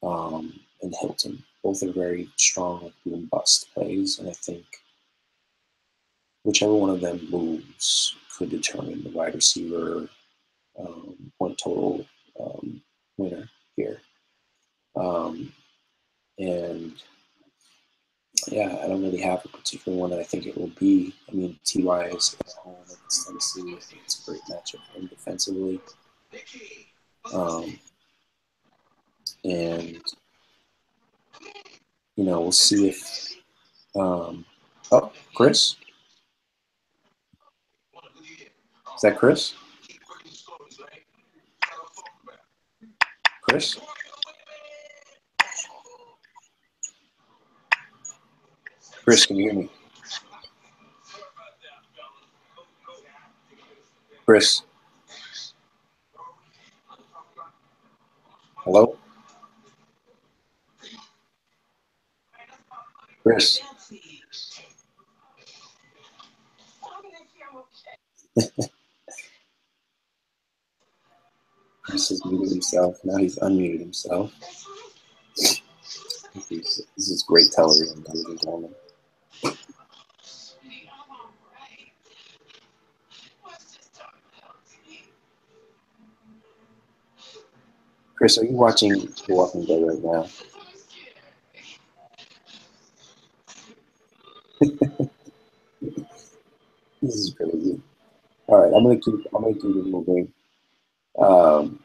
and Hilton, both are very strong, like boom bust plays, and I think whichever one of them moves could determine the wide receiver point total winner here. And yeah, I don't really have a particular one that I think it will be. I mean, T.Y. is at home against Tennessee. I think it's a great matchup for him defensively. And we'll see if Chris? Is that Chris? Chris? Chris, can you hear me? Chris? Hello? Chris? Chris has muted himself. Now he's unmuted himself. This is great television, ladies and gentlemen. Chris, are you watching The Walking Dead right now? This is crazy. All right, I'm gonna keep it moving. I'm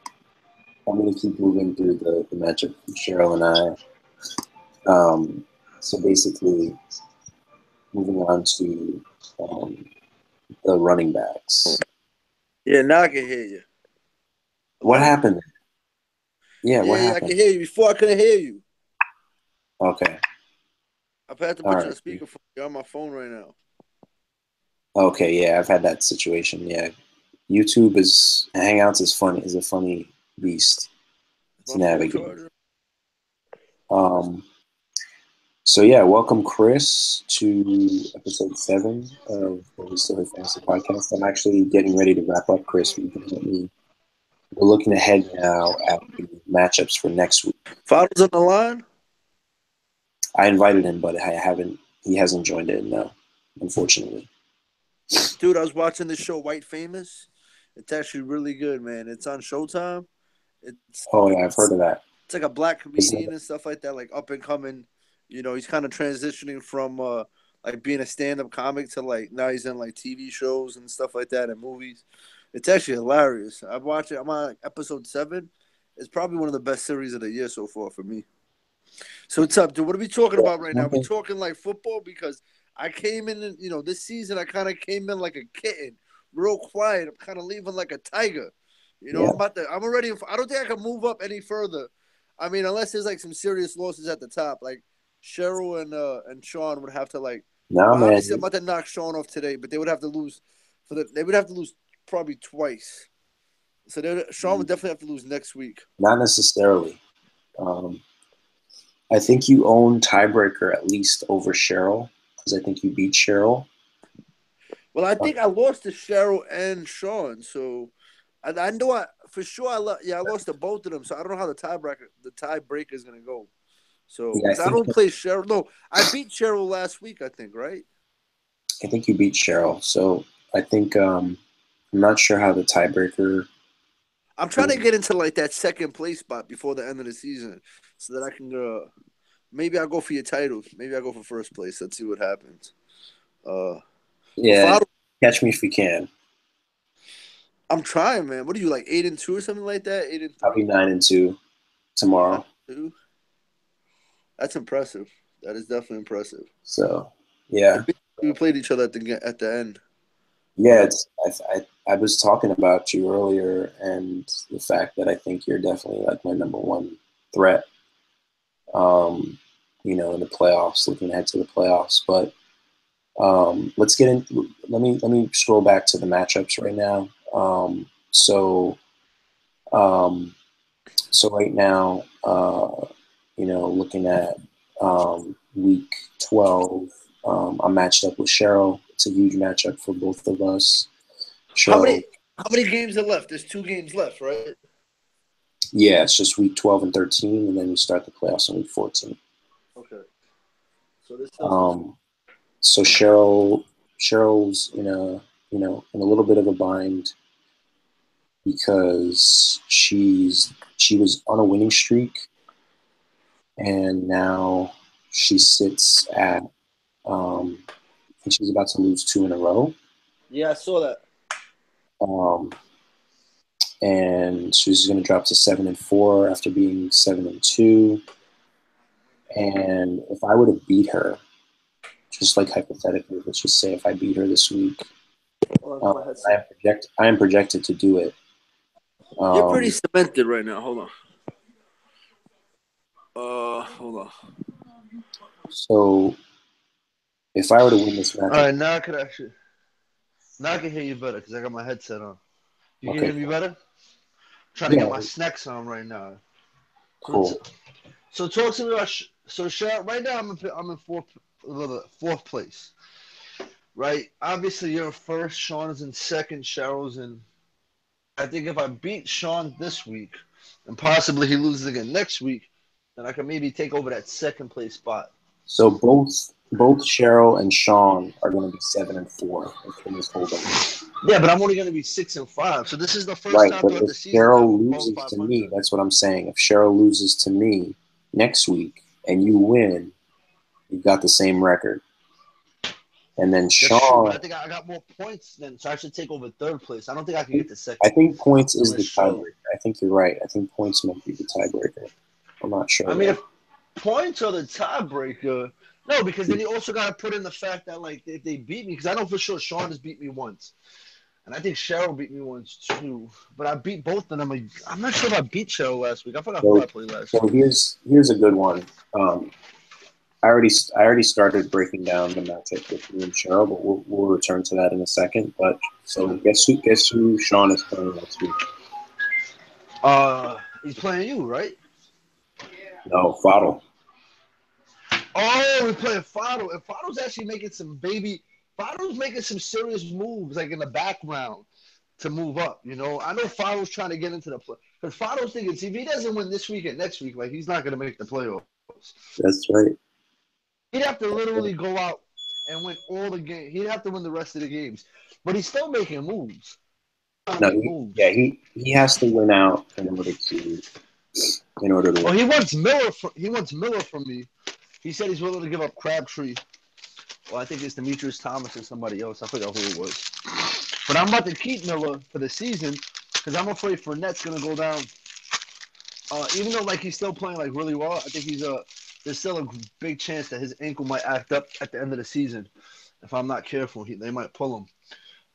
gonna keep moving through the matchup from Cheryl and I. So basically, moving on to the running backs. Yeah, now I can hear you. What happened? Yeah, what happened? I can hear you. Before I couldn't hear you. Okay. I've had to put you on speakerphone. You're on my phone right now. Okay, yeah, I've had that situation. Yeah, YouTube Hangouts is a funny beast to navigate. So yeah, welcome Chris to episode 7 of the We Still Have Fantasy podcast. I'm actually getting ready to wrap up, Chris. You can help me we're looking ahead now at the matchups for next week. Fowler's on the line? I invited him, but he hasn't joined in, no, unfortunately. Dude, I was watching this show, White Famous. It's actually really good, man. It's on Showtime. Oh, yeah, I've heard of that. It's like a black comedian and stuff like that, like up and coming. He's kind of transitioning from like being a stand-up comic to like now he's in like TV shows and stuff like that and movies. It's actually hilarious. I've watched it. I'm on like episode 7. It's probably one of the best series of the year so far for me. So what's up, dude? What are we talking about right now? Are we talking like football? Because I came in, and, this season I kind of came in like a kitten, real quiet. I'm kind of leaving like a tiger. Yeah. I'm already. I don't think I can move up any further. I mean, unless there's like some serious losses at the top, like Cheryl and Sean would have to like. No, man. Obviously, I'm about to knock Sean off today, but they would have to lose They would have to lose probably twice. So Sean would definitely have to lose next week. Not necessarily. I think you own tiebreaker at least over Cheryl because I think you beat Cheryl. Well, I think I lost to Cheryl and Sean, so I know for sure I lost to both of them. So I don't know how the tiebreaker is gonna go. So yeah, I don't play Cheryl. No, I beat Cheryl last week. I think, right? I think you beat Cheryl. So I think I'm not sure how the tiebreaker. I'm trying to get into like that second place spot before the end of the season, so that I can. Maybe I'll go for your title. Maybe I'll go for first place. Let's see what happens. Yeah, catch me if you can. I'm trying, man. What are you like 8-2 or something like that? 8-3. I'll be 9-2 tomorrow. 9-2? That's impressive. That is definitely impressive. So, yeah, we played each other at the end. Yeah, I was talking about you earlier, and the fact that I think you're definitely like my number one threat. In the playoffs, looking ahead to the playoffs. But let's get in. Let me scroll back to the matchups right now. So right now, looking at week 12, I'm matched up with Cheryl. It's a huge matchup for both of us. Cheryl, how many games are left? There's 2 games left, right? Yeah, it's just week 12 and 13, and then we start the playoffs in week 14. Okay. So this. So Cheryl's in a little bit of a bind because she was on a winning streak, and now she sits at I think she's about to lose 2 in a row. Yeah, I saw that. And she's going to drop to 7-4 after being 7-2. And if I were to beat her, just like hypothetically, let's just say if I beat her this week, I am projected to do it. You're pretty cemented right now. Hold on. So, if I were to win this match, all right, now I can hear you better because I got my headset on. You can hear me better? I'm trying to get my snacks on right now. Cool. So talk to me about Cheryl. Right now, I'm in fourth place. Right. Obviously, you're in first. Sean is in second. Cheryl's in. I think if I beat Sean this week, and possibly he loses again next week, then I can maybe take over that second place spot. So both Cheryl and Sean are going to be 7-4 in this whole game. Yeah, but I'm only going to be 6-5. So this is the first time throughout the season. Cheryl loses to me, that's what I'm saying. If Cheryl loses to me next week and you win, you've got the same record. And then Sean, I think I got more points then, so I should take over third place. I don't think I can get to second. I think points is the tiebreaker. I think you're right. I think points might be the tiebreaker. I'm not sure. I mean, if points are the tiebreaker, no, because then you also got to put in the fact that like if they beat me, because I know for sure Sean has beat me once, and I think Cheryl beat me once too. But I beat both of them. I'm not sure if I beat Cheryl last week. I forgot who I played last week. So here's a good one. I already started breaking down the matchup with you and Cheryl, but we'll return to that in a second. But so guess who Sean is playing next week? He's playing you, right? No, Fadl. Oh, we're playing Fadl, and Fadl's actually making some serious moves, like in the background, to move up. You know, I know Fato's trying to get into the play because Fato's thinking, see, if he doesn't win this week and next week, like he's not going to make the playoffs. That's right. He'd have to literally go out and win all the games. He'd have to win the rest of the games, but he's still making moves. No, he has to win out in order to Well, he wants Miller from me. He said he's willing to give up Crabtree. Well, I think it's Demetrius Thomas or somebody else. I forgot who it was. But I'm about to keep Miller for the season because I'm afraid Fournette's going to go down. Even though like he's still playing like really well, I think there's still a big chance that his ankle might act up at the end of the season. If I'm not careful, they might pull him.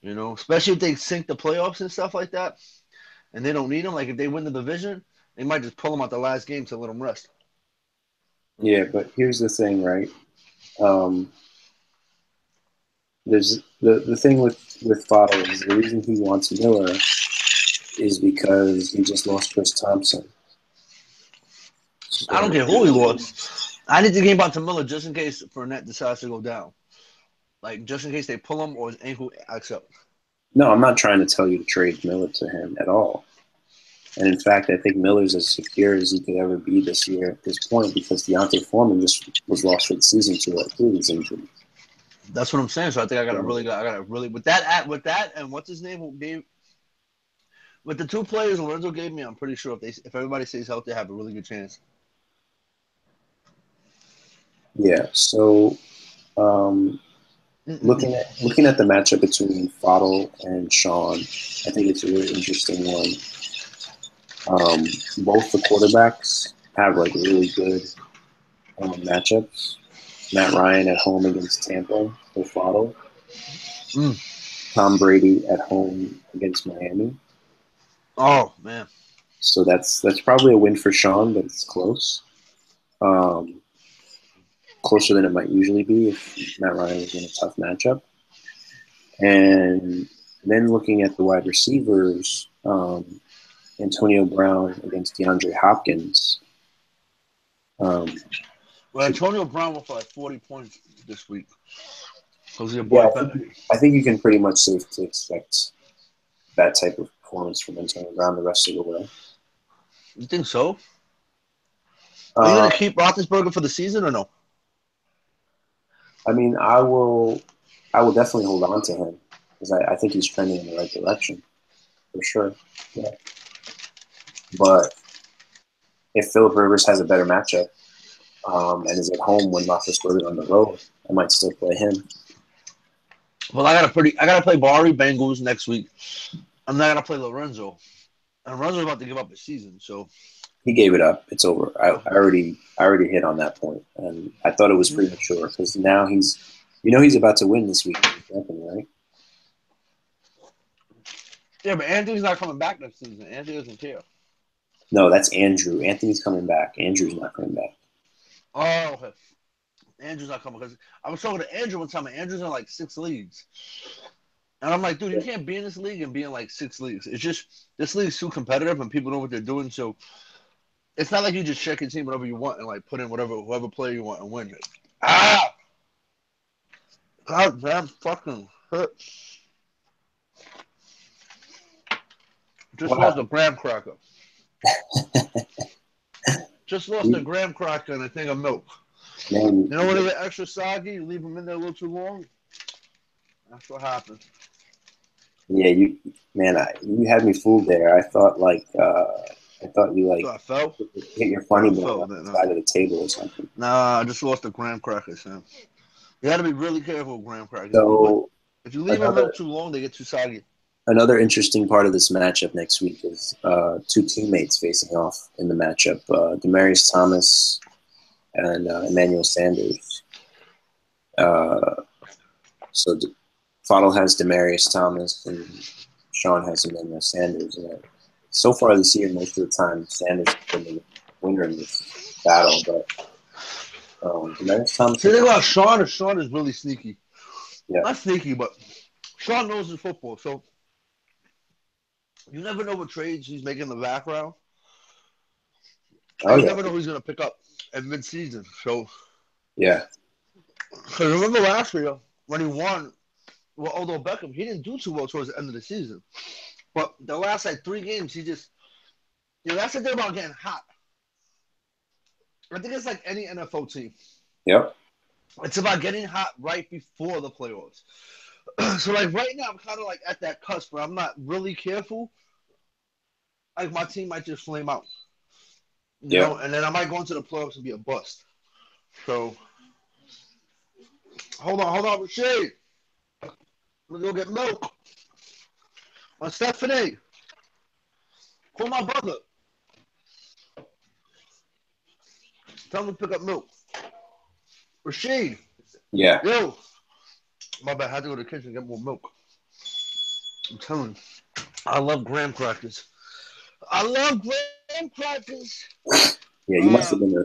You know, especially if they sink the playoffs and stuff like that, and they don't need him. Like if they win the division, they might just pull him out the last game to let him rest. Yeah, but here's the thing, right? There's the thing with Fato is the reason he wants Miller is because he just lost Chris Thompson. So, I don't care who he lost. I need to game out to Miller just in case Fournette decides to go down. Like, just in case they pull him or his ankle acts up. No, I'm not trying to tell you to trade Miller to him at all. And in fact, I think Miller's as secure as he could ever be this year at this point because Deontay Foreman just was lost for the season to a Achilles injury. That's what I'm saying. So I think I got to really with that and what's his name gave with the two players Lorenzo gave me. I'm pretty sure if everybody stays healthy, I have a really good chance. Yeah. So. Looking at the matchup between Fato and Sean, I think it's a really interesting one. Both the quarterbacks have like really good matchups. Matt Ryan at home against Tampa for Fato. Tom Brady at home against Miami. Oh man! So that's probably a win for Sean, but it's close. Closer than it might usually be if Matt Ryan was in a tough matchup. And then looking at the wide receivers, Antonio Brown against DeAndre Hopkins. Well, Antonio Brown went for like 40 points this week. I think you can pretty much safely expect that type of performance from Antonio Brown the rest of the way. You think so? Are you going to keep Roethlisberger for the season or no? I mean, I will definitely hold on to him because I think he's trending in the right direction for sure. Yeah. But if Phillip Rivers has a better matchup and is at home when Roethlisberger on the road, I might still play him. Well, I gotta play Bari Bengals next week. I'm not gonna play Lorenzo, and Lorenzo's about to give up his season, so. He gave it up. It's over. I already hit on that point, and I thought it was premature because now he's about to win this week, right? Yeah, but Anthony's not coming back next season. Anthony doesn't care. No, that's Andrew. Anthony's coming back. Andrew's not coming back. Oh, okay. Andrew's not coming because I was talking to Andrew one time, and Andrew's in like 6 leagues. And I'm like, dude, you can't be in this league and be in like 6 leagues. It's just this league's too competitive and people know what they're doing, so it's not like you just check your team whatever you want and like put in whoever player you want and win it. God damn fucking hurt. Just lost a graham cracker. Just lost a graham cracker and a thing of milk. Man, you know when they're extra soggy, you leave them in there a little too long? That's what happens. Yeah, you had me fooled there. I thought you hit your funny bone on the side of the table or something. Nah, I just lost a graham cracker, Sam. You got to be really careful with graham crackers. So if you leave them too long, they get too soggy. Another interesting part of this matchup next week is 2 teammates facing off in the matchup: Demaryius Thomas and Emmanuel Sanders. So Fato has Demaryius Thomas and Sean has Emmanuel Sanders. So far this year, most of the time, Sanders has been the winner in this battle. But Demaryius Thomas. See, the thing about Sean is really sneaky. Yeah. Not sneaky, but Sean knows his football. So you never know what trades he's making in the background. You never know who he's going to pick up at mid-season. So, yeah. Because remember last year when he won, although Beckham, he didn't do too well towards the end of the season. But the last like 3 games, he just, that's the thing about getting hot. I think it's like any NFL team. Yep. It's about getting hot right before the playoffs. So like right now, I'm kind of like at that cusp where I'm not really careful. Like my team might just flame out, Yep. and then I might go into the playoffs and be a bust. So hold on, Rashid. We're gonna go get milk. Stephanie, call my brother. Tell him to pick up milk. Rashid, Yeah. yo, my bad. I had to go to the kitchen and get more milk. I'm telling you, I love graham crackers. I love graham crackers. Yeah, you must have been a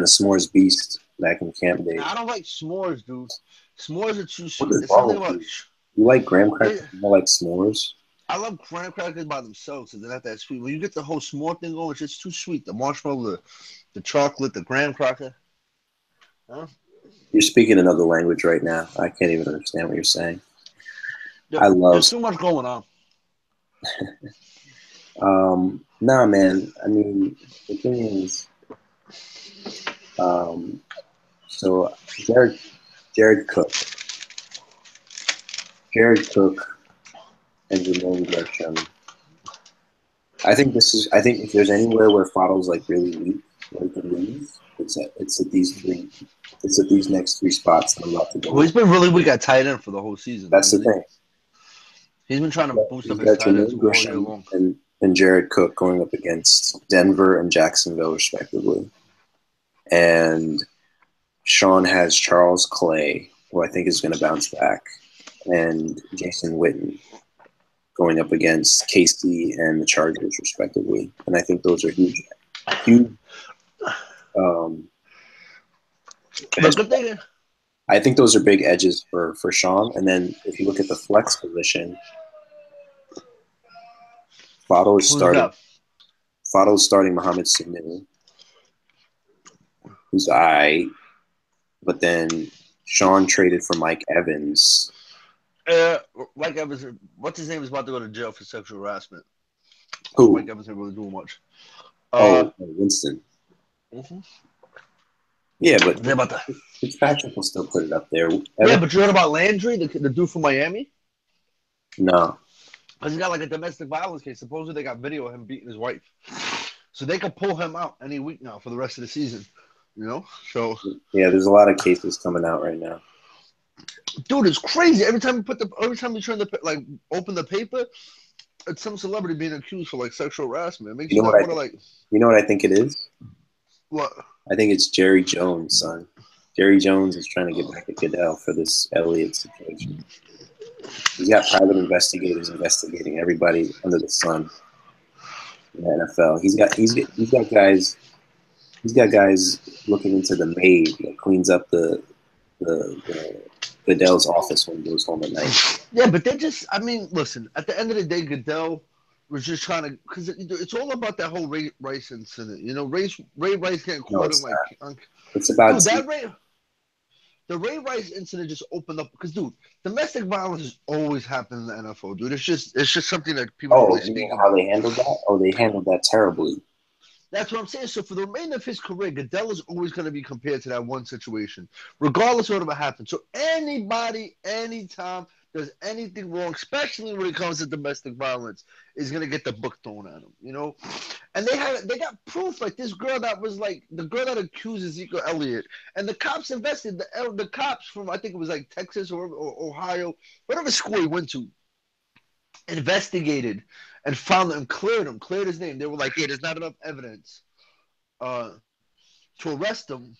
s'mores beast back in camp days. I don't like s'mores, dude. S'mores are too What sweet. is There's wrong something with about. you? You like graham crackers more like s'mores? I love graham crackers by themselves, and they're not that sweet. When you get the whole s'more thing going, it's just too sweet. The marshmallow, the chocolate, the graham cracker. Huh? You're speaking another language right now. I can't even understand what you're saying. There's too much going on. Nah, man. I mean, the thing is, so Jared Cook and Jermaine Gresham. I think if there's anywhere where Foddle's like really weak, where he can lose, it's at these three. It's at these next 3 spots that I'm about to go. Well, he's been really weak at tight end for the whole season. That's the thing. He's been trying to boost up his tight ends all year long. And Jared Cook going up against Denver and Jacksonville, respectively. And Sean has Charles Clay, who I think is going to bounce back, and Jason Witten going up against KC and the Chargers, respectively. And I think those are huge. I think those are big edges for Sean. And then if you look at the flex position, Fado is starting Mohamed Sanu, who's but then Sean traded for Mike Evans. Mike Evans, what's his name, is about to go to jail for sexual harassment. Who? Mike Evans ain't really doing much. Winston. Mm-hmm. Yeah, but Fitzpatrick will still put it up there. Yeah, but you heard about Landry, the dude from Miami? No. Because he got like a domestic violence case. Supposedly they got video of him beating his wife. So they could pull him out any week now for the rest of the season. So yeah, there's a lot of cases coming out right now. Dude, it's crazy. Every time you open the paper, it's some celebrity being accused for like sexual harassment. It makes you know what I think it is? What? I think it's Jerry Jones, son. Jerry Jones is trying to get back at Goodell for this Elliott situation. He's got private investigators investigating everybody under the sun in the NFL. He's got guys looking into the maid that cleans up the Goodell's office when he goes home at night. Yeah, but listen, at the end of the day, Goodell was just trying to, because it's all about that whole Ray Rice incident. Ray Rice getting caught it's about the Ray Rice incident just opened up, because dude, domestic violence has always happened in the NFL, dude. It's just something that people really speak about. How they handled that? Oh, they handled that terribly. That's what I'm saying. So for the remainder of his career, Goodell is always going to be compared to that one situation, regardless of whatever happens. So anybody, anytime does anything wrong, especially when it comes to domestic violence, is going to get the book thrown at them, And they got proof, like this girl that was like the girl that accused Ezekiel Elliott, and the cops invested. The cops from, I think it was like Texas or Ohio, whatever school he went to, investigated and found him, cleared his name. They were like, "Hey, there's not enough evidence to arrest him,"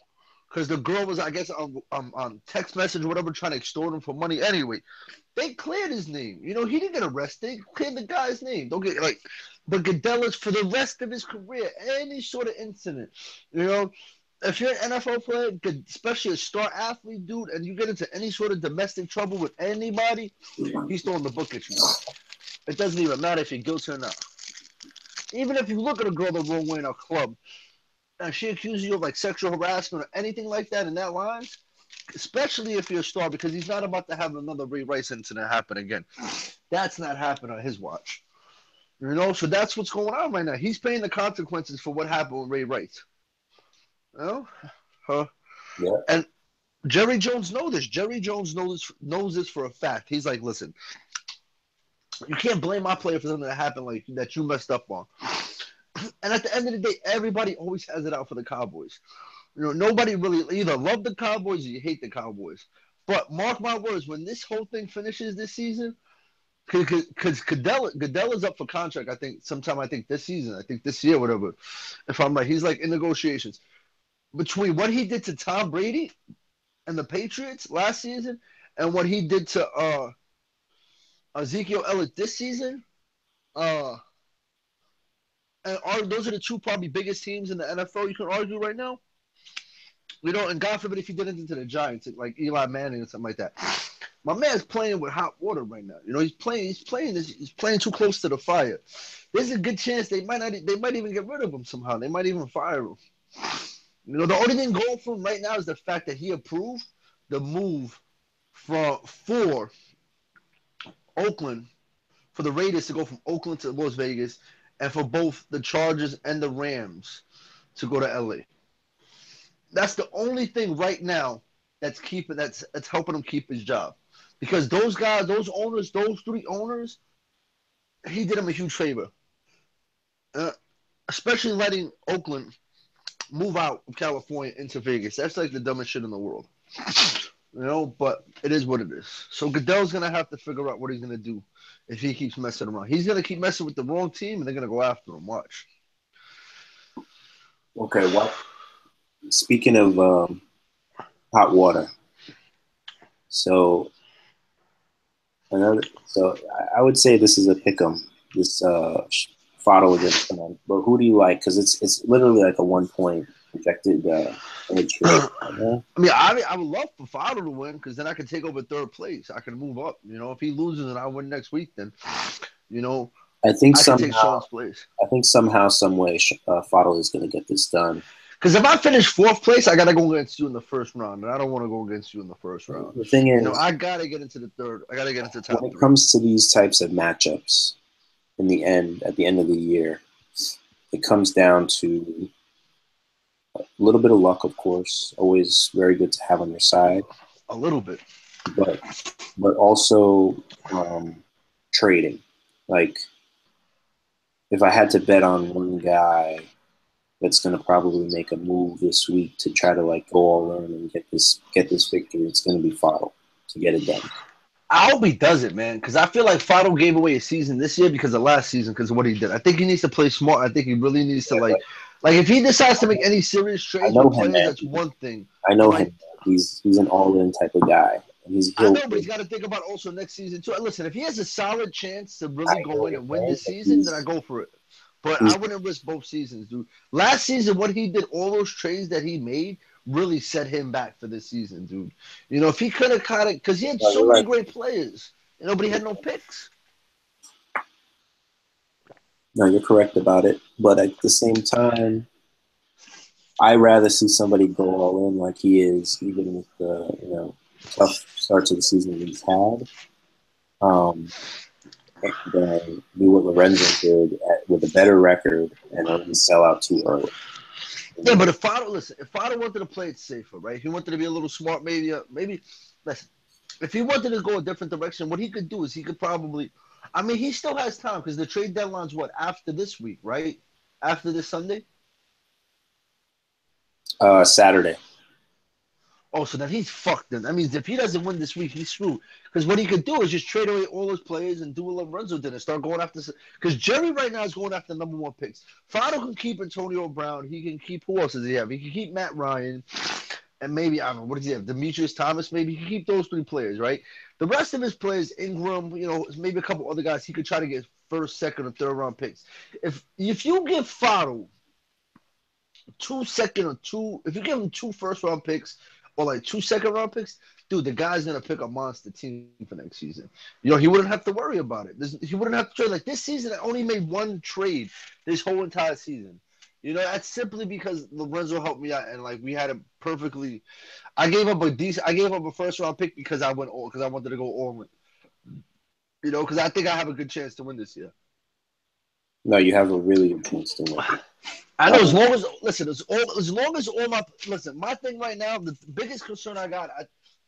because the girl was, I guess, on text message or whatever, trying to extort him for money. Anyway, they cleared his name. He didn't get arrested. They cleared the guy's name. But Goodell is, for the rest of his career, any sort of incident, if you're an NFL player, especially a star athlete, dude, and you get into any sort of domestic trouble with anybody, he's throwing the book at you. It doesn't even matter if you're guilty or not. Even if you look at a girl the wrong way in a club, and she accuses you of like sexual harassment or anything like that in that line, especially if you're a star, because he's not about to have another Ray Rice incident happen again. That's not happening on his watch. So that's what's going on right now. He's paying the consequences for what happened with Ray Rice. You know? Yeah. And Jerry Jones knows this. Jerry Jones knows this for a fact. He's like, listen, you can't blame my player for something that happened like that you messed up on. And at the end of the day, everybody always has it out for the Cowboys. Nobody really either love the Cowboys or you hate the Cowboys. But mark my words, when this whole thing finishes this season, because Goodell is up for contract, I think this season, I think this year, whatever. If I'm right, he's like in negotiations. Between what he did to Tom Brady and the Patriots last season and what he did to Ezekiel Elliott this season, and those are the two probably biggest teams in the NFL you can argue right now. And God forbid if he did anything to the Giants, like Eli Manning or something like that. My man's playing with hot water right now. He's playing too close to the fire. There's a good chance they might even get rid of him somehow. They might even fire him. The only thing going for him right now is the fact that he approved the move for Oakland, for the Raiders to go from Oakland to Las Vegas, and for both the Chargers and the Rams to go to LA. That's the only thing right now that's helping him keep his job. Because those guys, those three owners, he did him a huge favor. Especially letting Oakland move out of California into Vegas. That's like the dumbest shit in the world. But it is what it is. So Goodell's going to have to figure out what he's going to do if he keeps messing around. He's going to keep messing with the wrong team, and they're going to go after him. Watch. Okay, well, speaking of hot water, so I would say this is a pick'em. This Fotto against him. But who do you like? Because it's literally like a 1 point projected edge. I mean, I would love for Fotto to win because then I can take over third place. I can move up. If he loses and I win next week, then I think I can take Sean's place. I think somehow, some way, Fotto is going to get this done. Because if I finish fourth place, I gotta go against you in the first round, and I don't want to go against you in the first round. The thing is, I gotta get into the third. I gotta get into the top. When it comes to these types of matchups, at the end of the year, it comes down to a little bit of luck, of course. Always very good to have on your side. A little bit, but also trading. Like, if I had to bet on one guy that's going to probably make a move this week to try to go all in and get this victory, it's going to be Fotto to get it done. I hope he does it, man, because I feel like Fotto gave away a season this year because of last season, because of what he did. I think he needs to play smart. I think he really needs to like if he decides to make any serious trades with players, that's one thing. I know him. He's an all-in type of guy. I know, but he's got to think about also next season too. Listen, if he has a solid chance to really go in and win this season, then I go for it. But I wouldn't risk both seasons, dude. Last season, what he did, all those trades that he made, really set him back for this season, dude. If he could have caught it, because he had so many great players, but he had no picks. No, you're correct about it. But at the same time, I'd rather see somebody go all in like he is, even with the tough starts of the season he's had. Than do what Lorenzo did with a better record and only sell out too early. Yeah, but if Fotto wanted to play it safer, right? He wanted to be a little smart, maybe. Listen, if he wanted to go a different direction, what he could do is he could probably. I mean, he still has time because the trade deadline's after this week, right? After this Sunday. Saturday. Oh, so then he's fucked. Then that means if he doesn't win this week, he's screwed. Because what he could do is just trade away all his players and do what Lorenzo did and start going after. Because Jerry right now is going after number 1 picks. Fotto can keep Antonio Brown. He can keep who else does he have? He can keep Matt Ryan, and maybe I don't know what does he have? Demetrius Thomas. Maybe he can keep those 3 players, right? The rest of his players, Ingram, maybe a couple other guys, he could try to get first, second, or third round picks. If you give Fotto 2 second or 2, if you give him 2 first round picks. Or 2 second round picks, dude, the guy's gonna pick a monster team for next season. He wouldn't have to worry about it. He wouldn't have to trade. This season, I only made 1 trade this whole entire season. That's simply because Lorenzo helped me out and we had it perfectly. I gave up a first round pick because I wanted to go all in. Because I think I have a good chance to win this year. No, you have a really good chance to win. I know as long as my thing right now, the biggest concern I got,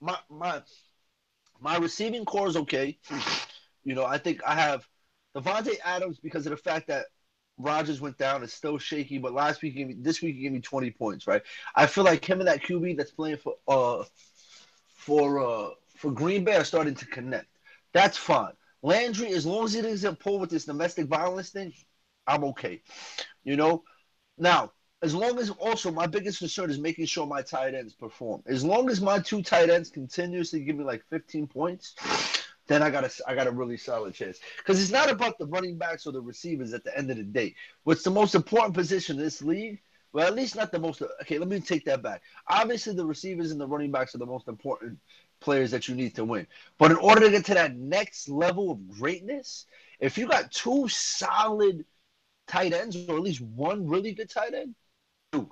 my receiving core is okay. I think I have Devontae Adams because of the fact that Rodgers went down. It's still shaky, but this week he gave me 20 points, right? I feel like him and that QB that's playing for Green Bay are starting to connect. That's fine. Landry, as long as he doesn't pull with this domestic violence thing, I'm okay. Now, as long as also my biggest concern is making sure my tight ends perform. As long as my two tight ends continuously give me like 15 points, then I got a really solid chance. Because it's not about the running backs or the receivers at the end of the day. What's the most important position in this league? Well, at least not the most. Okay, let me take that back. Obviously, the receivers and the running backs are the most important players that you need to win. But in order to get to that next level of greatness, if you got two solid tight ends or at least one really good tight end, dude,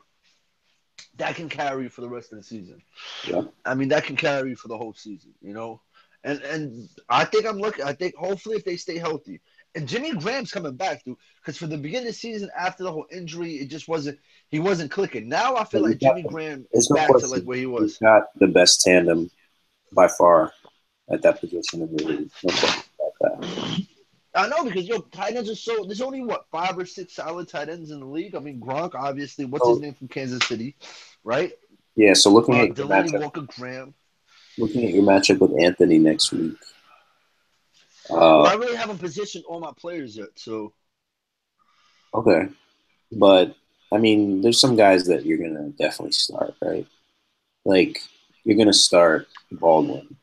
that can carry you for the rest of the season. Yeah. I mean, that can carry you for the whole season, And I think I'm lucky. I think hopefully if they stay healthy. And Jimmy Graham's coming back, dude. Because for the beginning of the season, after the whole injury, he wasn't clicking. Now I feel like Jimmy Graham is back to like where he was. He's got the best tandem by far at that position in the league. No question about that. I know because tight ends are there's only 5 or 6 solid tight ends in the league. I mean Gronk, obviously. What's his name from Kansas City, right? Yeah. So looking at your Delaney matchup, Walker Graham. Looking at your matchup with Anthony next week. Well, I really haven't positioned all my players yet, so. Okay, but I mean, there's some guys that you're gonna definitely start, right? Like you're gonna start Baldwin.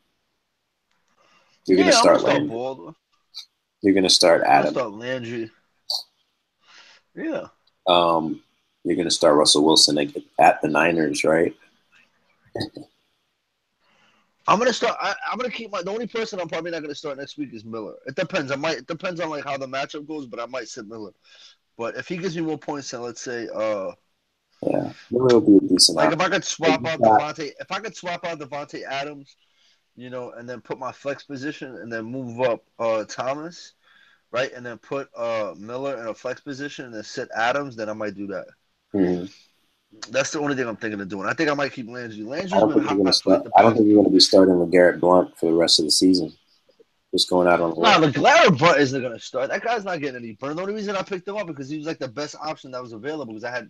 You're gonna start Landry. Baldwin. You're gonna start Adam. Start Landry. Yeah. You're gonna start Russell Wilson at the Niners, right? I'm gonna start. I'm gonna keep the only person I'm probably not gonna start next week is Miller. It depends. It depends on like how the matchup goes, but I might sit Miller. But if he gives me more points than let's say, yeah, Miller will be a decent. Like if I could swap out Devontae Adams, and then put my flex position and then move up Thomas, right, and then put Miller in a flex position and then sit Adams, then I might do that. Mm-hmm. That's the only thing I'm thinking of doing. I think I might keep Landry. I don't think you're going to be starting LeGarrette Blount for the rest of the season. Just going out on a limb. LeGarrette Blount isn't going to start. That guy's not getting any burn. The only reason I picked him up because he was like the best option that was available because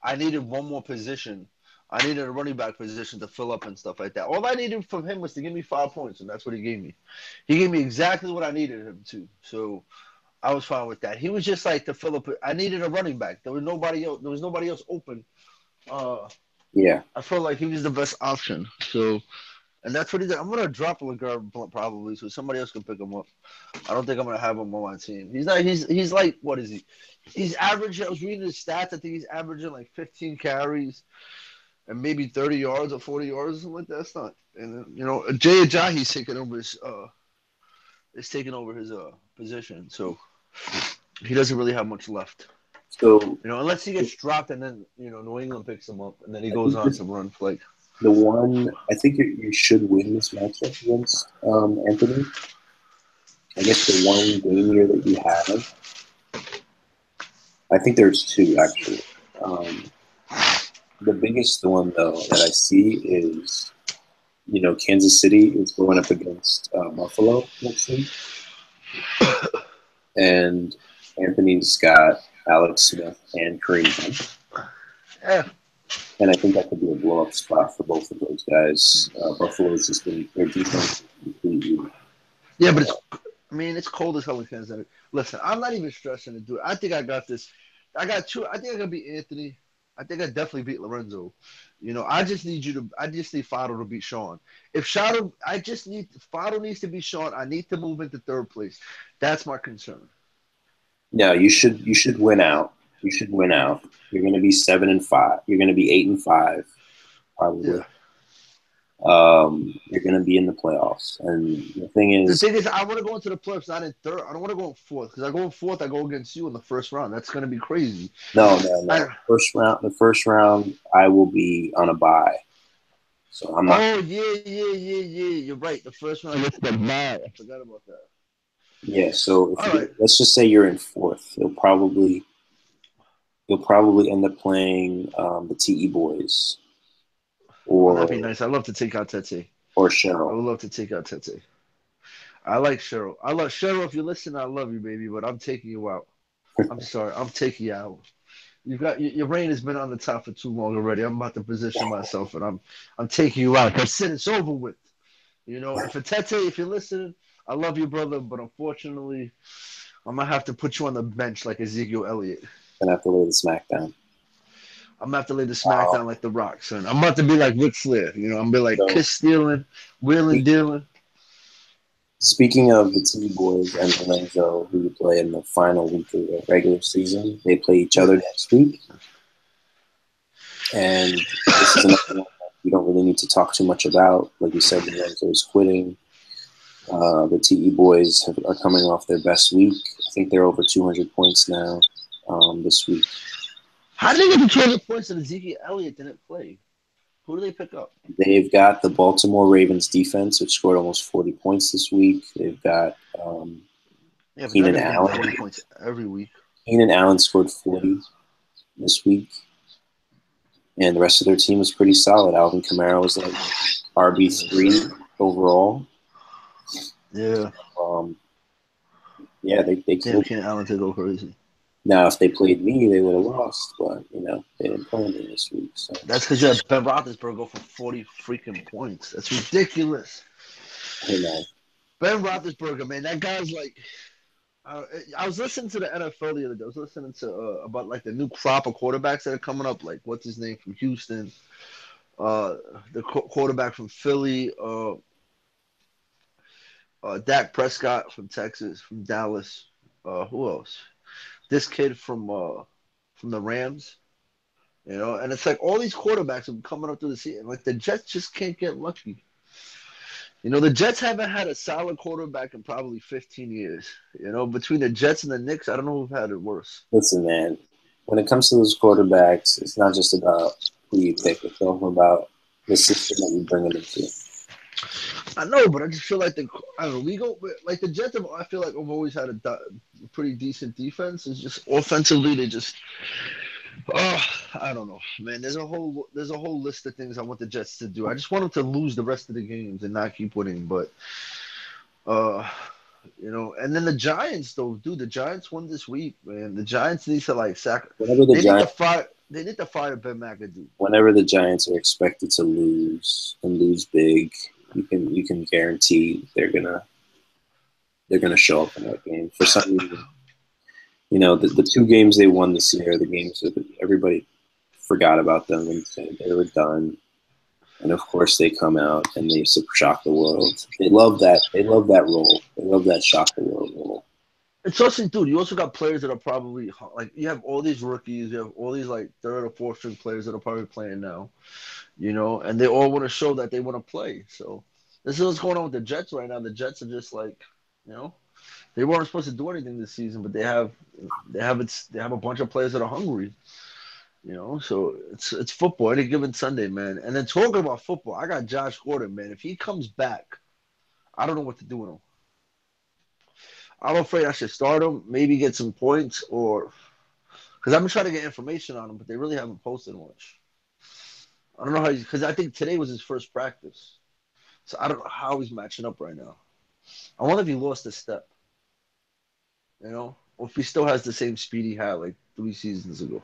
I needed one more position. I needed a running back position to fill up and stuff like that. All I needed from him was to give me 5 points, and that's what he gave me. He gave me exactly what I needed him to. So I was fine with that. He was just like to fill up. I needed a running back. There was nobody else open. Yeah, I felt like he was the best option. So, and that's what he did. I'm gonna drop LeGarrette Blount probably, so somebody else can pick him up. I don't think I'm gonna have him on my team. He's not. He's like, what is he? He's averaging. I was reading his stats. I think he's averaging like 15 carries and maybe 30 yards or 40 yards or something like that. That's not. And Jay Ajayi's taking over his position, so he doesn't really have much left. So unless he gets dropped and then New England picks him up and then he goes on to run like the one. I think you should win this matchup against Anthony. I guess the one game here that you have. I think there's two actually. The biggest one though that I see is, Kansas City is going up against Buffalo next week, and Anthony's got Alex Smith and Kareem Hunt. Yeah. And I think that could be a blow-up spot for both of those guys. Buffalo's just been their defense completely. Yeah, but it's cold as hell in Kansas City. Listen, I'm not even stressing to do it. I think I got this. I got two. I think I can beat Anthony. I think I definitely beat Lorenzo. I just need Fado to beat Sean. If Fado needs to beat Sean, I need to move into third place. That's my concern. No, you should win out. You should win out. You're going to be 7-5. You're going to be 8-5, probably. Yeah. You're going to be in the playoffs, and the thing is, I want to go into the playoffs, not in third. I don't want to go in fourth because I go in fourth, I go against you in the first round. That's going to be crazy. No. The first round, I will be on a bye, so I'm not. Oh yeah. You're right. The first round, I the bye. I forgot about that. Yeah, so All right. let's just say you're in fourth, you'll probably end up playing the TE boys Oh, that'd be or nice. I'd love to take out Tete. I Cheryl. would love to take out Tete. I like Cheryl. I love Cheryl. If you listen, I love you, baby, but I'm taking you out. I'm sorry. I'm taking you out. Your reign has been on the top for too long already. I'm about to position myself, and I'm taking you out. That's it. It's over with. And for Tete, if you're listening, I love you, brother, but unfortunately, I'm gonna have to put you on the bench like Ezekiel Elliott. Gonna have to lay the smack down. I'm gonna have to lay the smack down like The Rock, son. I'm about to be like Ric Flair. I'm gonna be like So kiss stealing, wheeling dealing. speaking of the T Boys and Lorenzo, who play in the final week of the regular season, they play each other next week. And this is another one we don't really need to talk too much about. Like you said, Lorenzo is quitting. The TE boys are coming off their best week. I think they're over 200 points now this week. How did they get to 200 points and Ezekiel Elliott didn't play? Who do they pick up? They've got the Baltimore Ravens defense, which scored almost 40 points this week. They've got Yeah, but Keenan they're getting Allen. 40 points every week. Keenan Allen scored 40 this week. And the rest of their team was pretty solid. Alvin Kamara was like RB3 overall. Yeah. Yeah, they Damn, killed. Keenan Allen to go crazy. Now, if they played me, they would have lost. But, they didn't play me this week. So That's because you had Ben Roethlisberger for 40 freaking points. That's ridiculous. hey, man. Ben Roethlisberger, man, that guy's like. I was listening to the NFL the other day. I was listening to about like the new crop of quarterbacks that are coming up. Like what's his name from Houston, the quarterback from Philly, Dak Prescott from Texas, from Dallas. Who else? This kid from the Rams. And it's like all these quarterbacks have been coming up through the season. Like the Jets just can't get lucky. The Jets haven't had a solid quarterback in probably 15 years. Between the Jets and the Knicks, I don't know who've had it worse. Listen, man, when it comes to those quarterbacks, it's not just about who you pick. It's also about the system that you bring them into. I know, but I just feel like I don't know. We go like the Jets. I feel like I've always had a pretty decent defense. It's just offensively they just. Oh, I don't know, man. There's a whole list of things I want the Jets to do. I just want them to lose the rest of the games and not keep winning. But, and then the Giants though, dude. The Giants won this week, man. The Giants need to like sack. They need to fire Ben McAdoo. Whenever the Giants are expected to lose and lose big, you can guarantee they're gonna show up in that game for some reason. The two games they won this year, the games that everybody forgot about them and said they were done. And of course, they come out and they shock the world. They love that. They love that role. They love that shock the world role. It's also, dude. You also got players that are probably like you have all these rookies. You have all these like third or fourth string players that are probably playing now. And they all want to show that they want to play. So this is what's going on with the Jets right now. The Jets are just like, they weren't supposed to do anything this season, but they have a bunch of players that are hungry. So it's football any given Sunday, man. And then talking about football, I got Josh Gordon, man. If he comes back, I don't know what to do with him. I'm afraid I should start him, maybe get some points, or because I've been trying to get information on him, but they really haven't posted much. I don't know how because I think today was his first practice, so I don't know how he's matching up right now. I wonder if he lost a step. Or if he still has the same speed he had like 3 seasons ago.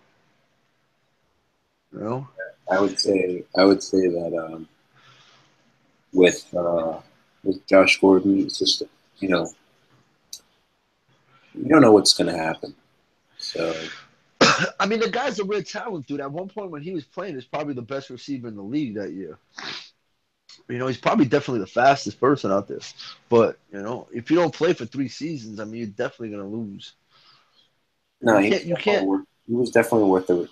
I would say that with Josh Gordon, it's just you don't know what's going to happen. So I mean, the guy's a real talent, dude. At one point when he was playing, he's probably the best receiver in the league that year. He's probably definitely the fastest person out there. But, if you don't play for 3 seasons, I mean, you're definitely going to lose. No, you can't. He was definitely worth the,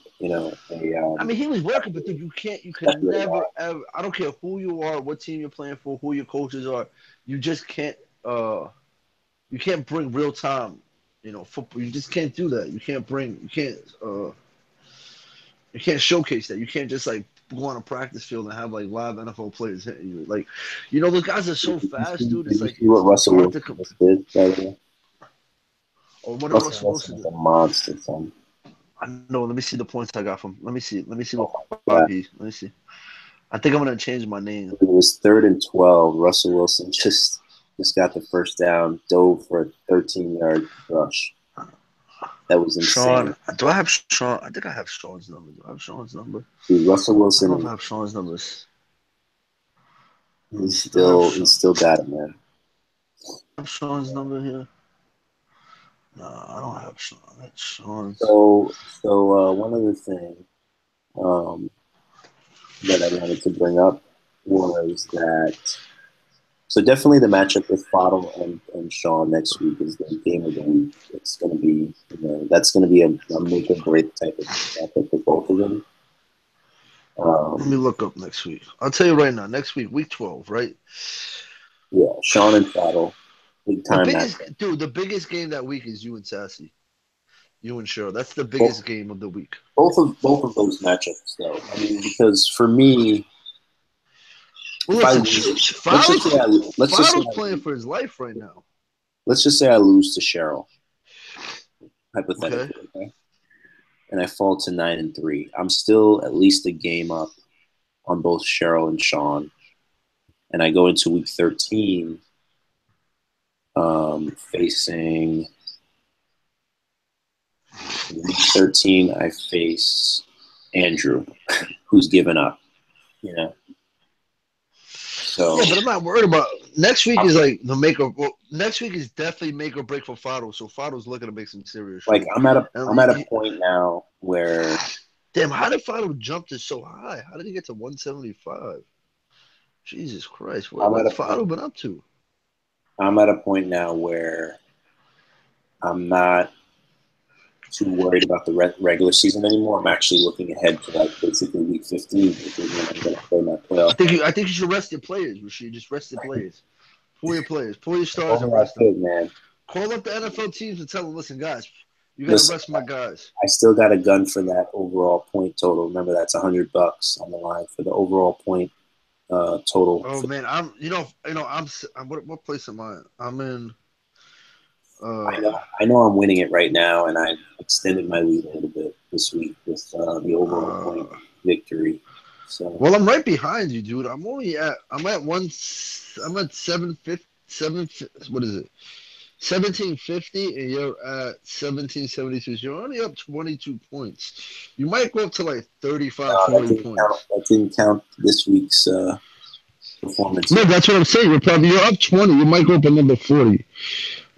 I mean, he was working, but dude, you can never, ever, I don't care who you are, what team you're playing for, who your coaches are, you just can't, you can't bring real time, football. You just can't do that. You can't showcase that. You can't just like go on a practice field and have like live NFL players hitting you. Like, those guys are so fast, dude. It's like what Russell Wilson did, by the way? Or what did Russell Russell Wilson Wilson's do? a monster, son. I know. Let me see the points I got from. Let me see. Let me see what Yeah. Bobby. Let me see. I think I'm gonna change my name. It was 3rd and 12. Russell Wilson just got the first down, dove for a 13-yard rush. That was insane. Sean, do I have Sean? I think I have Sean's number. Do I have Sean's number? Dude, Russell I don't know Wilson, if I have Sean's numbers. he's still got it, man. I have Sean's number here. No, I don't have Sean. That's Sean's. So one other thing that I wanted to bring up was that. So definitely the matchup with Fottle and Sean next week is the game of the week. It's going to be, that's going to be a make or break type of matchup for both of them. Let me look up next week. I'll tell you right now. Next week, week 12, right? Yeah, Sean and Fottle, big time matchup. Dude, the biggest game that week is you and Sassy, you and Cheryl. That's the biggest game of the week. Both of those matchups, though. I mean, because for me. Well, Fottle's playing for his life right now. Let's just say I lose to Cheryl, hypothetically, okay? And I fall to 9-3. I'm still at least a game up on both Cheryl and Sean, and I go into week 13 facing. In week 13, I face Andrew, who's given up. So, yeah, but I'm not worried about next week. Is like the make or next week is definitely make or break for Fottle. So Fottle's looking to make some serious. Like I'm at a point now where. Damn, how did Fottle jump to so high? How did he get to 175? Jesus Christ, what's Fottle been up to? I'm at a point now where I'm not too worried about the regular season anymore. I'm actually looking ahead to like basically week 15, which is when I'm going to play my playoff. I think you should rest your players, Rashid. Just rest your players. Pull your players. Pull your stars and rest them. Man. Call up the NFL teams and tell them, listen, guys, you got to rest my guys. I still got a gun for that overall point total. Remember, that's $100 on the line for the overall point total. Oh man, I'm what place am I? I'm in. I know I'm winning it right now, and I extended my lead a little bit this week with the overall point victory. So well, I'm right behind you, dude. I'm at 750. What is it? 1750, and you're at 1772. So you're only up 22 points. You might go up to like 35, 40 points. That didn't count this week's performance. No, that's what I'm saying. You're up 20. You might go up another 40.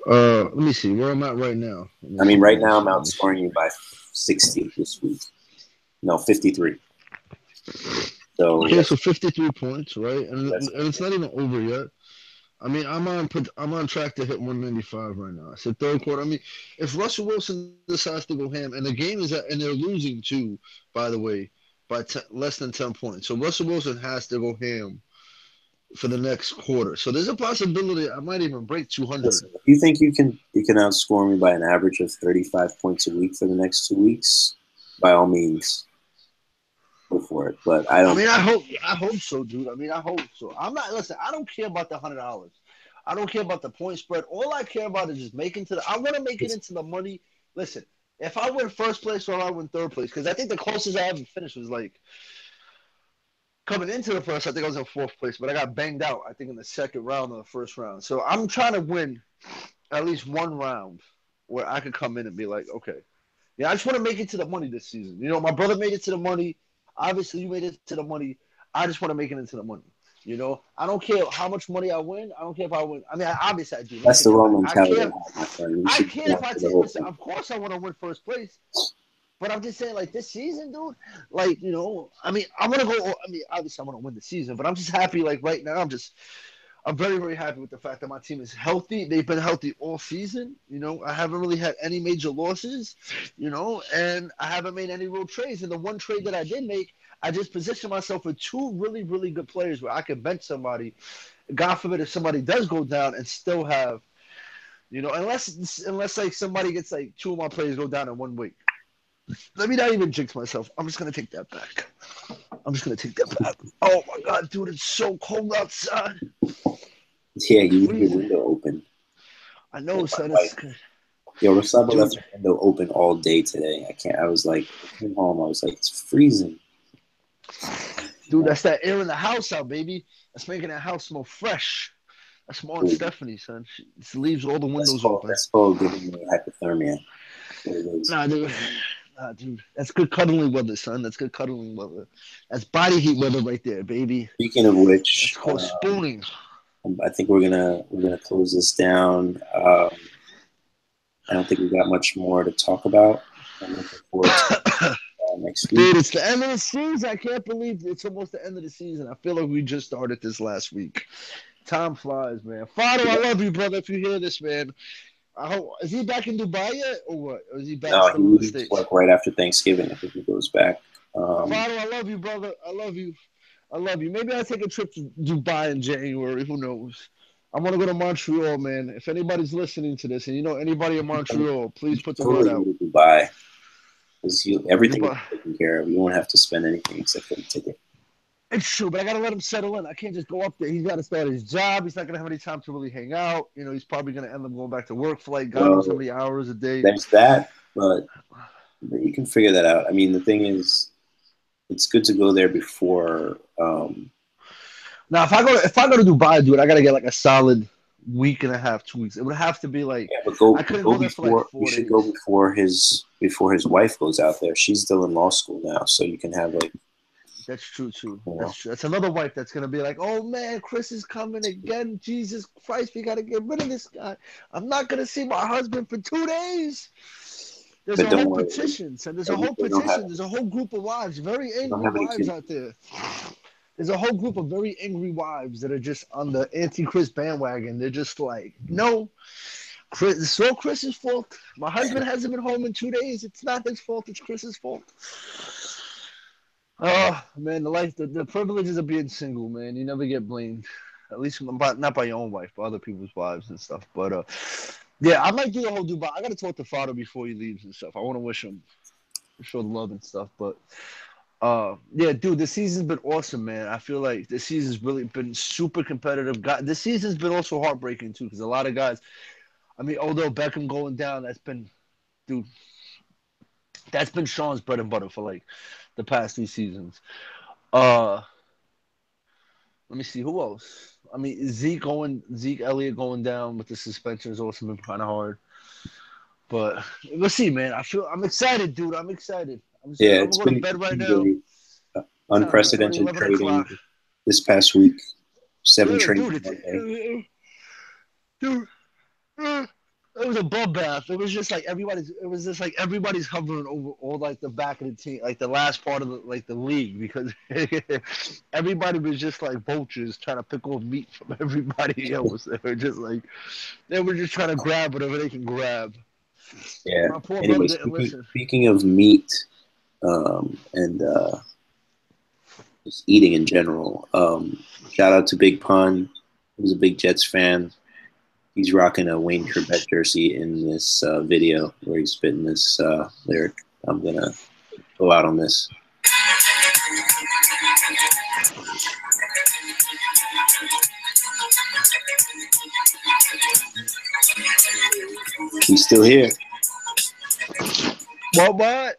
Let me see where I'm at right now. Right now I'm outscoring you by 60 this week. No, 53. So okay, so 53 points, right? And it's not even over yet. I mean, I'm on track to hit 195 right now. I said third quarter. I mean, if Russell Wilson decides to go ham, and the game is and they're losing too, by the way, by less than 10 points. So Russell Wilson has to go ham for the next quarter. So there's a possibility I might even break 200. Listen, if you think you can outscore me by an average of 35 points a week for the next 2 weeks, by all means, go for it. But I don't. I mean, I hope so, dude. I mean, I hope so. Listen, I don't care about the $100. I don't care about the point spread. All I care about is just I want to make it into the money. Listen, if I win first place or I win third place, because I think the closest I ever finished was like coming into the first, I think I was in fourth place, but I got banged out, I think, in the second round or the first round. So I'm trying to win at least one round where I could come in and be like, okay. Yeah, I just want to make it to the money this season. My brother made it to the money. Obviously, you made it to the money. I just want to make it into the money. I don't care how much money I win. I don't care if I win. I mean, obviously I do. That's the wrong mentality. I care if I take. Listen, of course I want to win first place. But I'm just saying, like, this season, dude, like, I mean, I want to go. I mean, obviously, I want to win the season, but I'm just happy, like, right now, I'm very, very happy with the fact that my team is healthy. They've been healthy all season. I haven't really had any major losses, and I haven't made any real trades. And the one trade that I did make, I just positioned myself with two really, really good players where I could bench somebody. God forbid if somebody does go down and still have, unless like somebody gets like two of my players go down in 1 week. Let me not even jinx myself. I'm just going to take that back. Oh, my God, dude, it's so cold outside. Yeah, you leave your window open. I know, son. It's good. Yo, Rosaba Dude. left the window open all day today. I was like, I came home. I was like, it's freezing. Dude, that's that air in the house out, baby. That's making that house smell fresh. That's more on Stephanie, son. She leaves all the windows open. That's called giving me hypothermia. Nah, dude. Nah, dude. That's good cuddling weather, son. That's good cuddling weather. That's body heat weather right there, baby. Speaking of which, it's called spooning. I think we're gonna close this down. I don't think we got much more to talk about. I'm looking forward to next week. Dude, it's the end of the season. I can't believe it's almost the end of the season. I feel like we just started this last week. Time flies, man. Fado, I love you, brother. If you hear this, man, I hope is he back in Dubai yet, or what? Or is he back still in the States? Like right after Thanksgiving. I think he goes back. Fado, I love you, brother. I love you. I love you. Maybe I'll take a trip to Dubai in January. Who knows? I want to go to Montreal, man. If anybody's listening to this and you know anybody in Montreal, please put the word out. Dubai. Everything is taken care of. You won't have to spend anything except for the ticket. It's true, but I gotta let him settle in. I can't just go up there. He's got to start his job. He's not gonna have any time to really hang out. You know, he's probably gonna end up going back to work for like God knows how many hours a day. There's that, but you can figure that out. I mean, the thing is, it's good to go there before. Now, if I go to Dubai, dude, I gotta get like a solid week and a half, 2 weeks. It would have to be like. Yeah, but I couldn't go there for like 4 days. You should go before his wife goes out there. She's still in law school now, so you can have like. That's true, too. That's true. That's another wife that's going to be like, oh, man, Chris is coming again. Jesus Christ, we got to get rid of this guy. I'm not going to see my husband for 2 days. There's a whole petition. So there's a whole petition. There's a whole group of wives, very angry wives out there. There's a whole group of very angry wives that are just on the anti-Chris bandwagon. They're just like, no, Chris, it's all Chris's fault. My husband hasn't been home in 2 days. It's not his fault. It's Chris's fault. Oh, man, the privileges of being single, man. You never get blamed. At least not by your own wife, but other people's wives and stuff. But, yeah, I might do the whole Dubai. I got to talk to Fado before he leaves and stuff. I want to wish him, show the love and stuff. But, yeah, dude, this season's been awesome, man. I feel like this season's really been super competitive. This season's been also heartbreaking, too, because a lot of guys, I mean, although Beckham going down, that's been Sean's bread and butter for, like, the past 2 seasons. Let me see who else. I mean, Zeke Elliott going down with the suspension has also been kind of hard. But we'll see, man. I'm excited, dude. I'm excited. I'm going to go to bed right now. Unprecedented trading this past week. 7 trades. Dude. It was a bloodbath. It was just like everybody's hovering over all like the back of the team, like the last part of the league, because everybody was just like vultures trying to pick off meat from everybody else. They were just trying to grab whatever they can grab. Yeah. Anyway, speaking of meat, and just eating in general, shout out to Big Pun. He was a big Jets fan. He's rocking a Wayne Chrebet jersey in this video where he's spitting this lyric. I'm going to go out on this. He's still here. What?